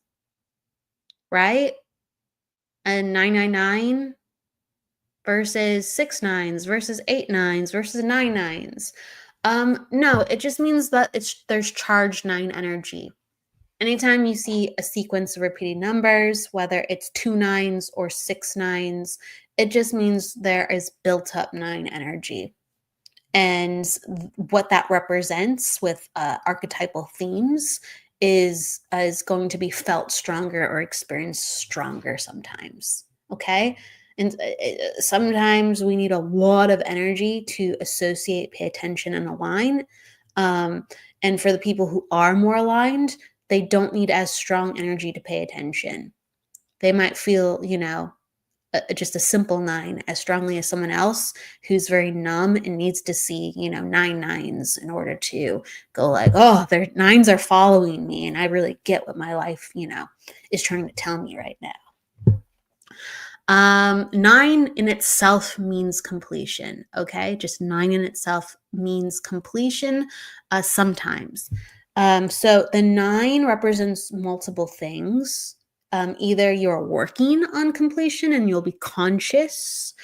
right? And 999 versus 6 9s versus 8 9s versus 9 9s. No, it just means that there's charged 9 energy. Anytime you see a sequence of repeating numbers, whether it's 2 9s or 6 9s, it just means there is built up 9 energy. And what that represents with archetypal themes is going to be felt stronger or experienced stronger sometimes. Okay. And sometimes we need a lot of energy to associate, pay attention, and align. And for the people who are more aligned, they don't need as strong energy to pay attention. They might feel, just a simple 9 as strongly as someone else who's very numb and needs to see, 9 9s in order to go like, oh, their 9s are following me. And I really get what my life, is trying to tell me right now. 9 in itself means completion. Okay. Just 9 in itself means completion sometimes. So the 9 represents multiple things. Either you're working on completion and you'll be conscious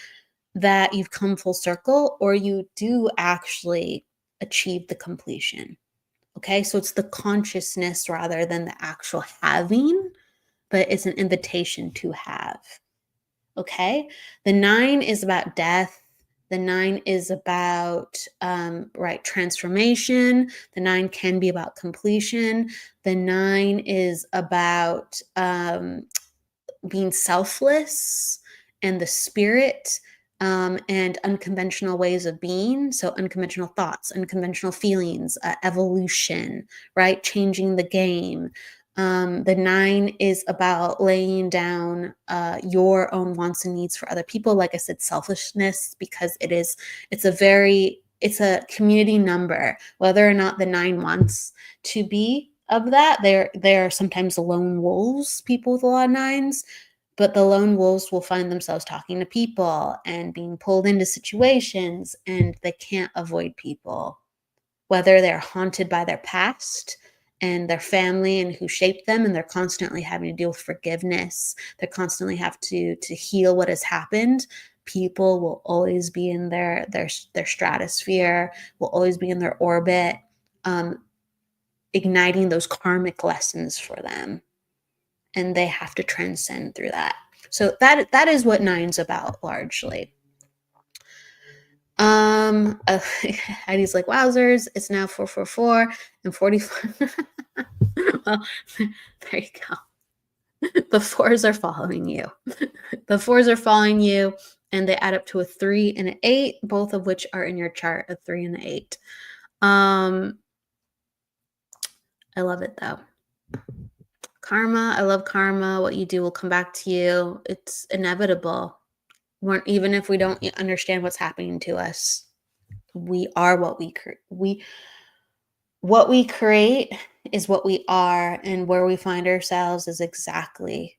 that you've come full circle, or you do actually achieve the completion. Okay. So it's the consciousness rather than the actual having, but it's an invitation to have. Okay. The 9 is about death. The 9 is about transformation. The 9 can be about completion. The 9 is about being selfless and the spirit and unconventional ways of being. So unconventional thoughts, unconventional feelings, evolution, right? Changing the game. The 9 is about laying down your own wants and needs for other people. Like I said, selfishness, because it's a community number. Whether or not the 9 wants to be of that, there are sometimes lone wolves, people with a lot of 9s, but the lone wolves will find themselves talking to people and being pulled into situations, and they can't avoid people, whether they're haunted by their past and their family and who shaped them, and they're constantly having to deal with forgiveness. They constantly have to heal what has happened. People will always be in their stratosphere, will always be in their orbit, igniting those karmic lessons for them. And they have to transcend through that. So that is what 9's about largely. Heidi's like, wowzers, it's now 444 and 44. Well, there you go. The 4s are following you. The 4s are following you, and they add up to a 3 and an 8, both of which are in your chart, a 3 and an 8. I love it though. Karma, I love karma. What you do will come back to you. It's inevitable. Even if we don't understand what's happening to us, we are what we create. What we create is what we are, and where we find ourselves is exactly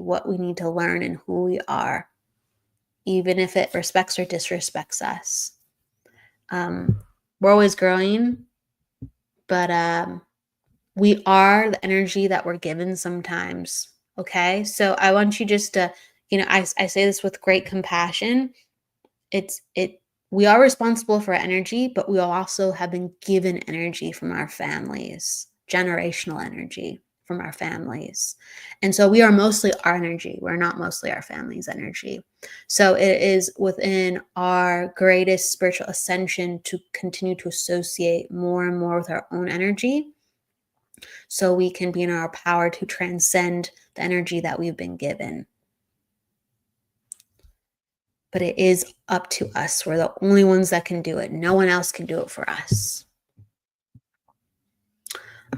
what we need to learn and who we are, even if it respects or disrespects us. We're always growing, but we are the energy that we're given sometimes. Okay. So I want you just to, I say this with great compassion. we are responsible for energy, but we also have been given energy from our families, generational energy from our families. And so we are mostly our energy. We're not mostly our family's energy. So it is within our greatest spiritual ascension to continue to associate more and more with our own energy so we can be in our power to transcend the energy that we've been given. But it is up to us. We're the only ones that can do it. No one else can do it for us.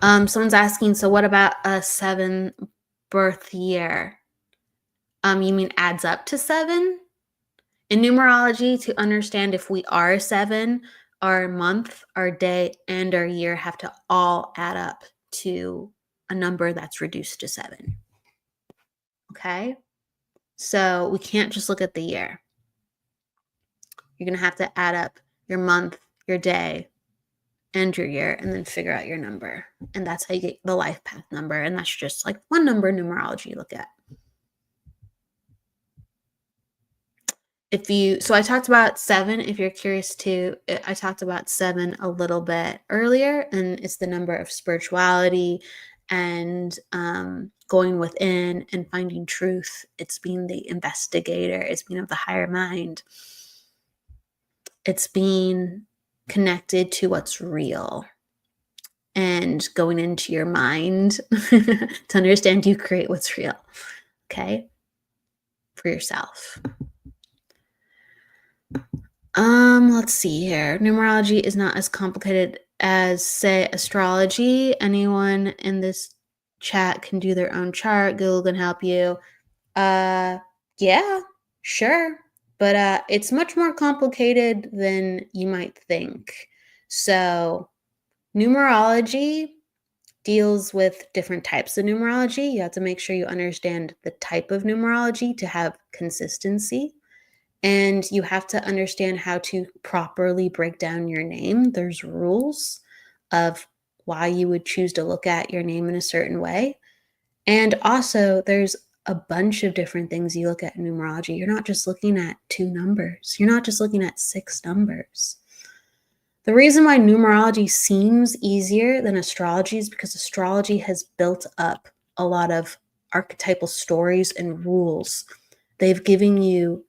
Someone's asking, so what about a 7 birth year? You mean adds up to 7? In numerology, to understand if we are 7, our month, our day, and our year have to all add up to a number that's reduced to 7. Okay? So we can't just look at the year. You're going to have to add up your month, your day, and your year, and then figure out your number. And that's how you get the life path number. And that's just like one number in numerology you look at. So I talked about 7. If you're curious to, I talked about 7 a little bit earlier, and it's the number of spirituality and going within and finding truth. It's being the investigator. It's being of the higher mind. It's being connected to what's real and going into your mind to understand you create what's real. Okay? For yourself. Let's see here. Numerology is not as complicated as, say, astrology. Anyone in this chat can do their own chart. Google can help you. Yeah, sure. But it's much more complicated than you might think. So numerology deals with different types of numerology. You have to make sure you understand the type of numerology to have consistency. And you have to understand how to properly break down your name. There's rules of why you would choose to look at your name in a certain way. And also, there's a bunch of different things you look at in numerology. You're not just looking at 2 numbers. You're not just looking at 6 numbers. The reason why numerology seems easier than astrology is because astrology has built up a lot of archetypal stories and rules. They've given you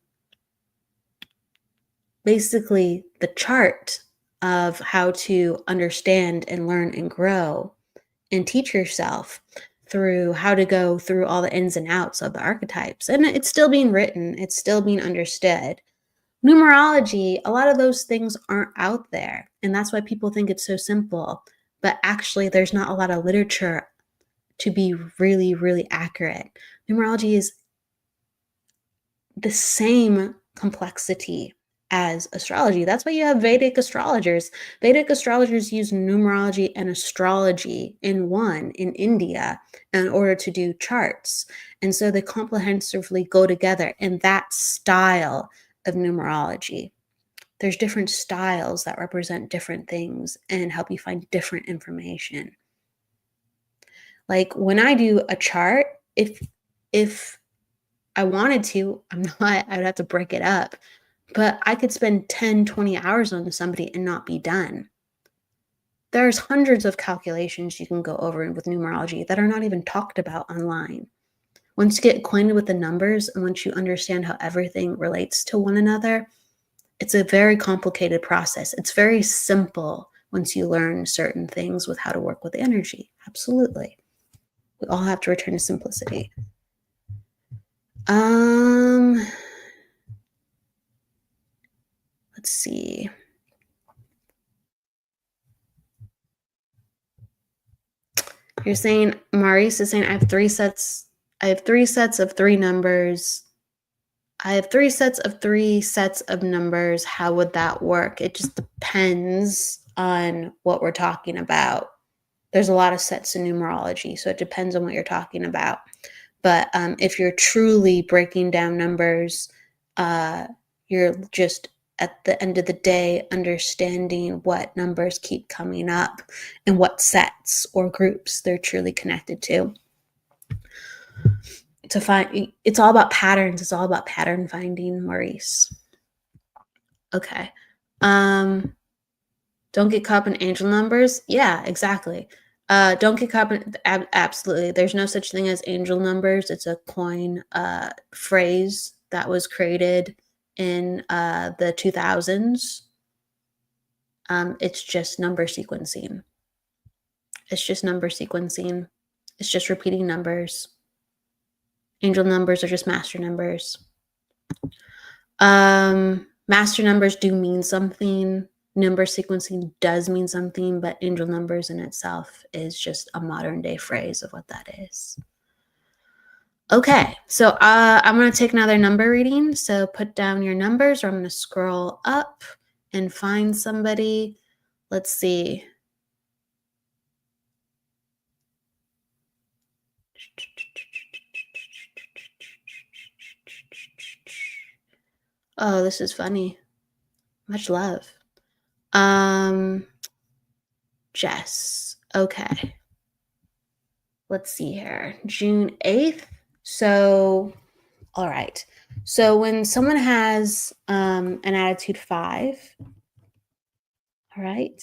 basically the chart of how to understand and learn and grow and teach yourself through how to go through all the ins and outs of the archetypes. And it's still being written, it's still being understood. Numerology, a lot of those things aren't out there. And that's why people think it's so simple. But actually, there's not a lot of literature to be really, really accurate. Numerology is the same complexity as astrology. That's why you have Vedic astrologers. Vedic astrologers use numerology and astrology in India in order to do charts. And so they comprehensively go together in that style of numerology. There's different styles that represent different things and help you find different information. Like when I do a chart, if I wanted to, I would have to break it up. But I could spend 10, 20 hours on somebody and not be done. There's hundreds of calculations you can go over with numerology that are not even talked about online. Once you get acquainted with the numbers and once you understand how everything relates to one another, it's a very complicated process. It's very simple once you learn certain things with how to work with energy. Absolutely. We all have to return to simplicity. Let's see. You're saying, Maurice is saying, I have 3 sets of 3 numbers. I have 3 sets of 3 sets of numbers. How would that work? It just depends on what we're talking about. There's a lot of sets in numerology, so it depends on what you're talking about. But if you're truly breaking down numbers, you're just at the end of the day understanding what numbers keep coming up and what sets or groups they're truly connected to. To find, it's all about patterns. It's all about pattern finding, Maurice. Okay. Don't get caught up in angel numbers. Yeah, exactly. Don't get caught in absolutely. There's no such thing as angel numbers. It's a coin phrase that was created in the 2000s. It's just number sequencing. It's just number sequencing. It's just repeating numbers. Angel numbers are just master numbers. Master numbers do mean something. Number sequencing does mean something, but angel numbers in itself is just a modern day phrase of what that is. Okay, so I'm going to take another number reading. So put down your numbers, or I'm going to scroll up and find somebody. Let's see. Oh, this is funny. Much love. Jess. Okay. Let's see here. June 8th. So, all right. So when someone has an attitude 5, all right,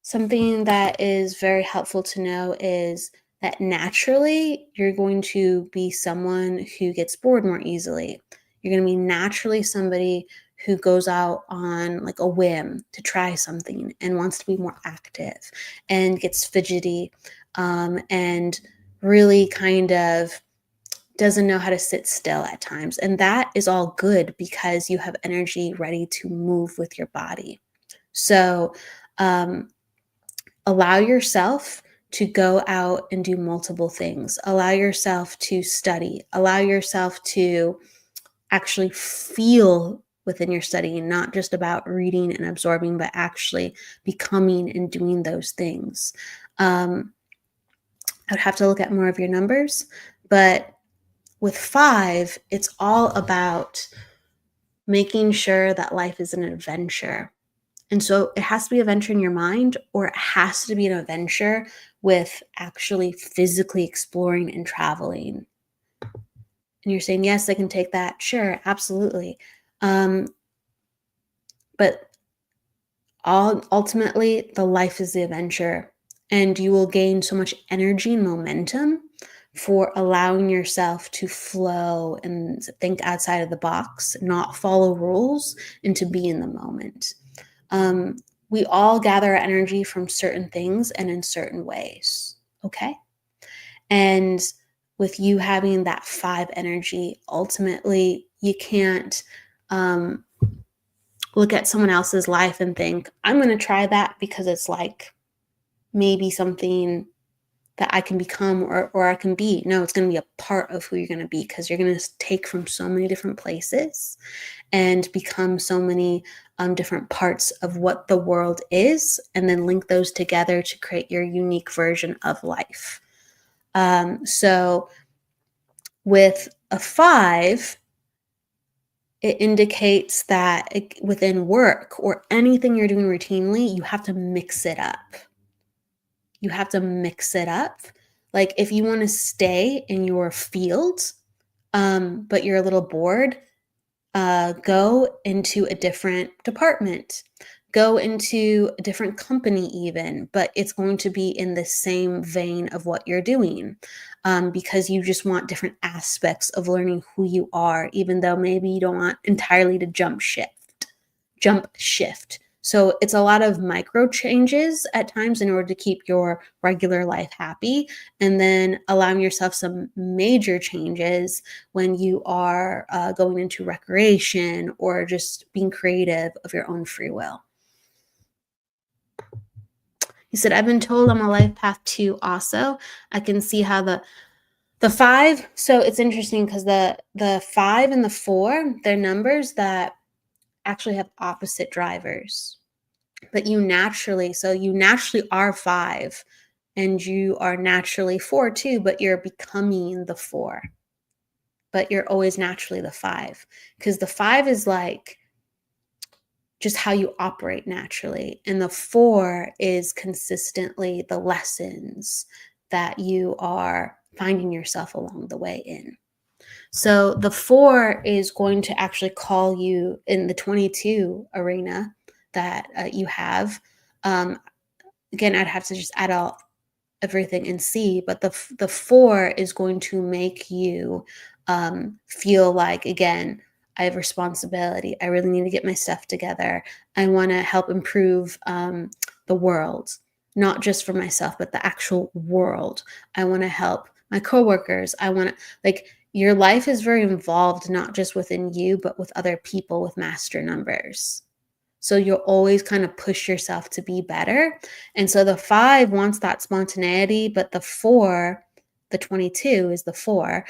something that is very helpful to know is that naturally you're going to be someone who gets bored more easily. You're going to be naturally somebody who goes out on like a whim to try something and wants to be more active and gets fidgety and really kind of doesn't know how to sit still at times. And that is all good because you have energy ready to move with your body. So, allow yourself to go out and do multiple things. Allow yourself to study. Allow yourself to actually feel within your studying, not just about reading and absorbing, but actually becoming and doing those things. I would have to look at more of your numbers, but with 5, it's all about making sure that life is an adventure. And so it has to be an adventure in your mind, or it has to be an adventure with actually physically exploring and traveling. And you're saying, yes, I can take that. Sure, absolutely. But ultimately, the life is the adventure. And you will gain so much energy and momentum for allowing yourself to flow and think outside of the box, not follow rules, and to be in the moment. We all gather our energy from certain things and in certain ways. Okay. And with you having that 5 energy, ultimately, you can't look at someone else's life and think, I'm going to try that because it's like maybe something that I can become or I can be. No, it's going to be a part of who you're going to be, because you're going to take from so many different places and become so many different parts of what the world is, and then link those together to create your unique version of life. So with a 5, it indicates that within work or anything you're doing routinely, you have to mix it up. You have to mix it up. Like if you want to stay in your field, but you're a little bored, go into a different department, go into a different company even, but it's going to be in the same vein of what you're doing, because you just want different aspects of learning who you are, even though maybe you don't want entirely to jump shift. So it's a lot of micro changes at times in order to keep your regular life happy, and then allowing yourself some major changes when you are going into recreation or just being creative of your own free will. He said, I've been told I'm a life path 2 also. I can see how the 5, so it's interesting because the 5 and the 4, they're numbers that actually have opposite drivers. But you naturally are 5, and you are naturally 4 too, but you're becoming the 4. But you're always naturally the 5, because the 5 is like just how you operate naturally, and the 4 is consistently the lessons that you are finding yourself along the way in. So the 4 is going to actually call you in the 22 arena that you have. Again, I'd have to just add all everything and see, but the 4 is going to make you feel like, again, I have responsibility. I really need to get my stuff together. I want to help improve the world, not just for myself, but the actual world. I want to help my coworkers. I want to, like, your life is very involved, not just within you, but with other people with master numbers. So you'll always kind of push yourself to be better. And so the 5 wants that spontaneity, but the 4, the 22 is the 4.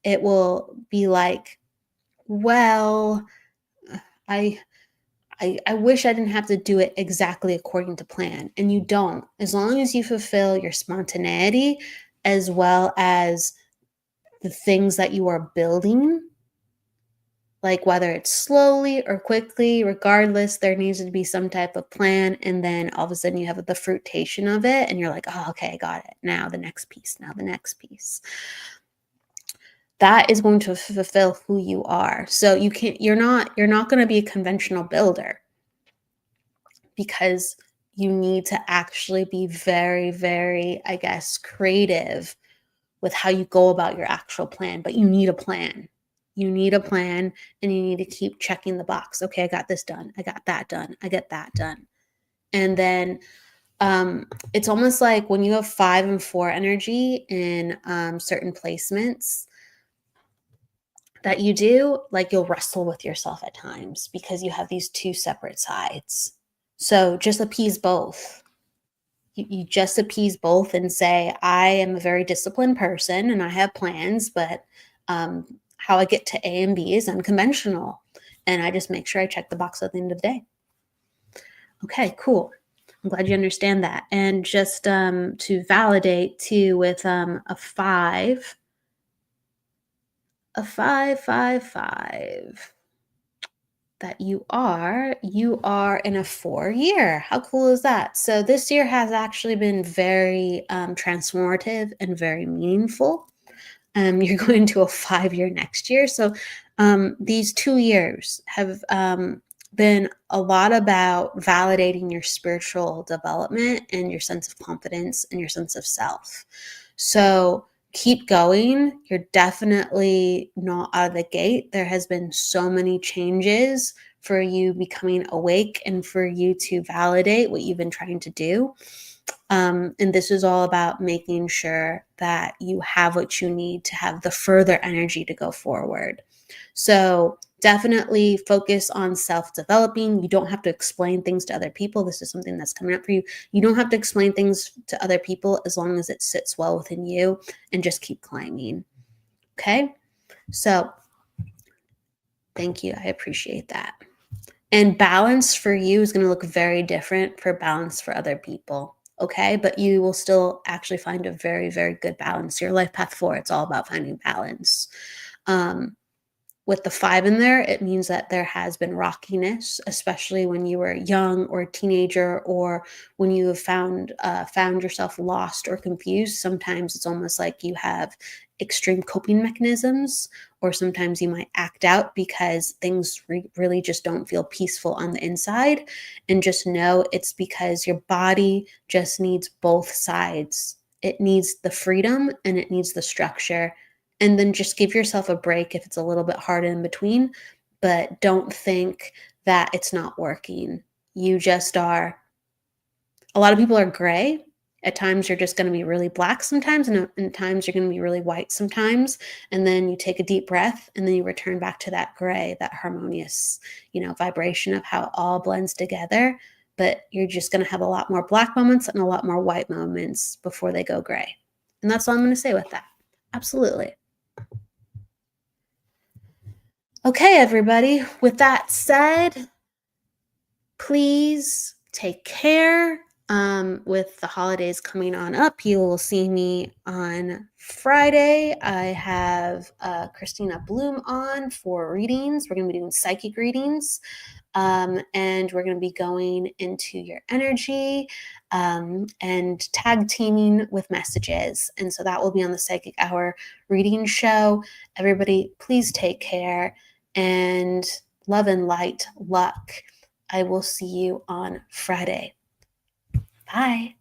It will be like, well, I I wish I didn't have to do it exactly according to plan. And you don't. As long as you fulfill your spontaneity as well as the things that you are building, like whether it's slowly or quickly, regardless, there needs to be some type of plan. And then all of a sudden you have the fruitation of it and you're like, oh, okay, I got it. Now the next piece, now the next piece. That is going to fulfill who you are. So you're not going to be a conventional builder, because you need to actually be very, very, I guess, creative with how you go about your actual plan. But you need a plan. You need a plan, and you need to keep checking the box. Okay, I got this done. I got that done. I get that done. And then it's almost like when you have 5 and 4 energy in certain placements that you do, like you'll wrestle with yourself at times because you have these 2 separate sides. So just appease both. You just appease both and say, I am a very disciplined person and I have plans, but how I get to A and B is unconventional. And I just make sure I check the box at the end of the day. Okay, cool. I'm glad you understand that. And just to validate too, with a 5, a 5, 5, 5. That you are in a 4 year. How cool is that? So this year has actually been very transformative and very meaningful. You're going to a 5 year next year. So these 2 years have been a lot about validating your spiritual development and your sense of confidence and your sense of self. So keep going. You're definitely not out of the gate. There has been so many changes for you becoming awake and for you to validate what you've been trying to do. And this is all about making sure that you have what you need to have the further energy to go forward. So definitely focus on self-developing. You don't have to explain things to other people. This is something that's coming up for you. You don't have to explain things to other people as long as it sits well within you, and just keep climbing. Okay? So thank you. I appreciate that. And balance for you is going to look very different for balance for other people. Okay? But you will still actually find a very, very good balance. Your life path 4, it's all about finding balance. With the 5 in there, it means that there has been rockiness, especially when you were young or a teenager, or when you have found yourself lost or confused. Sometimes it's almost like you have extreme coping mechanisms, or sometimes you might act out because things really just don't feel peaceful on the inside. And just know it's because your body just needs both sides. It needs the freedom and it needs the structure. And then just give yourself a break if it's a little bit hard in between, but don't think that it's not working. You just are. A lot of people are gray. At times you're just going to be really black sometimes, and at times you're going to be really white sometimes. And then you take a deep breath and then you return back to that gray, that harmonious, vibration of how it all blends together. But you're just going to have a lot more black moments and a lot more white moments before they go gray. And that's all I'm going to say with that. Absolutely. Okay, everybody. With that said, please take care. With the holidays coming on up, you will see me on Friday. I have Christina Bloom on for readings. We're going to be doing psychic readings. And we're going to be going into your energy and tag teaming with messages. And so that will be on the Psychic Hour reading show. Everybody, please take care and love and light, luck. I will see you on Friday. Bye.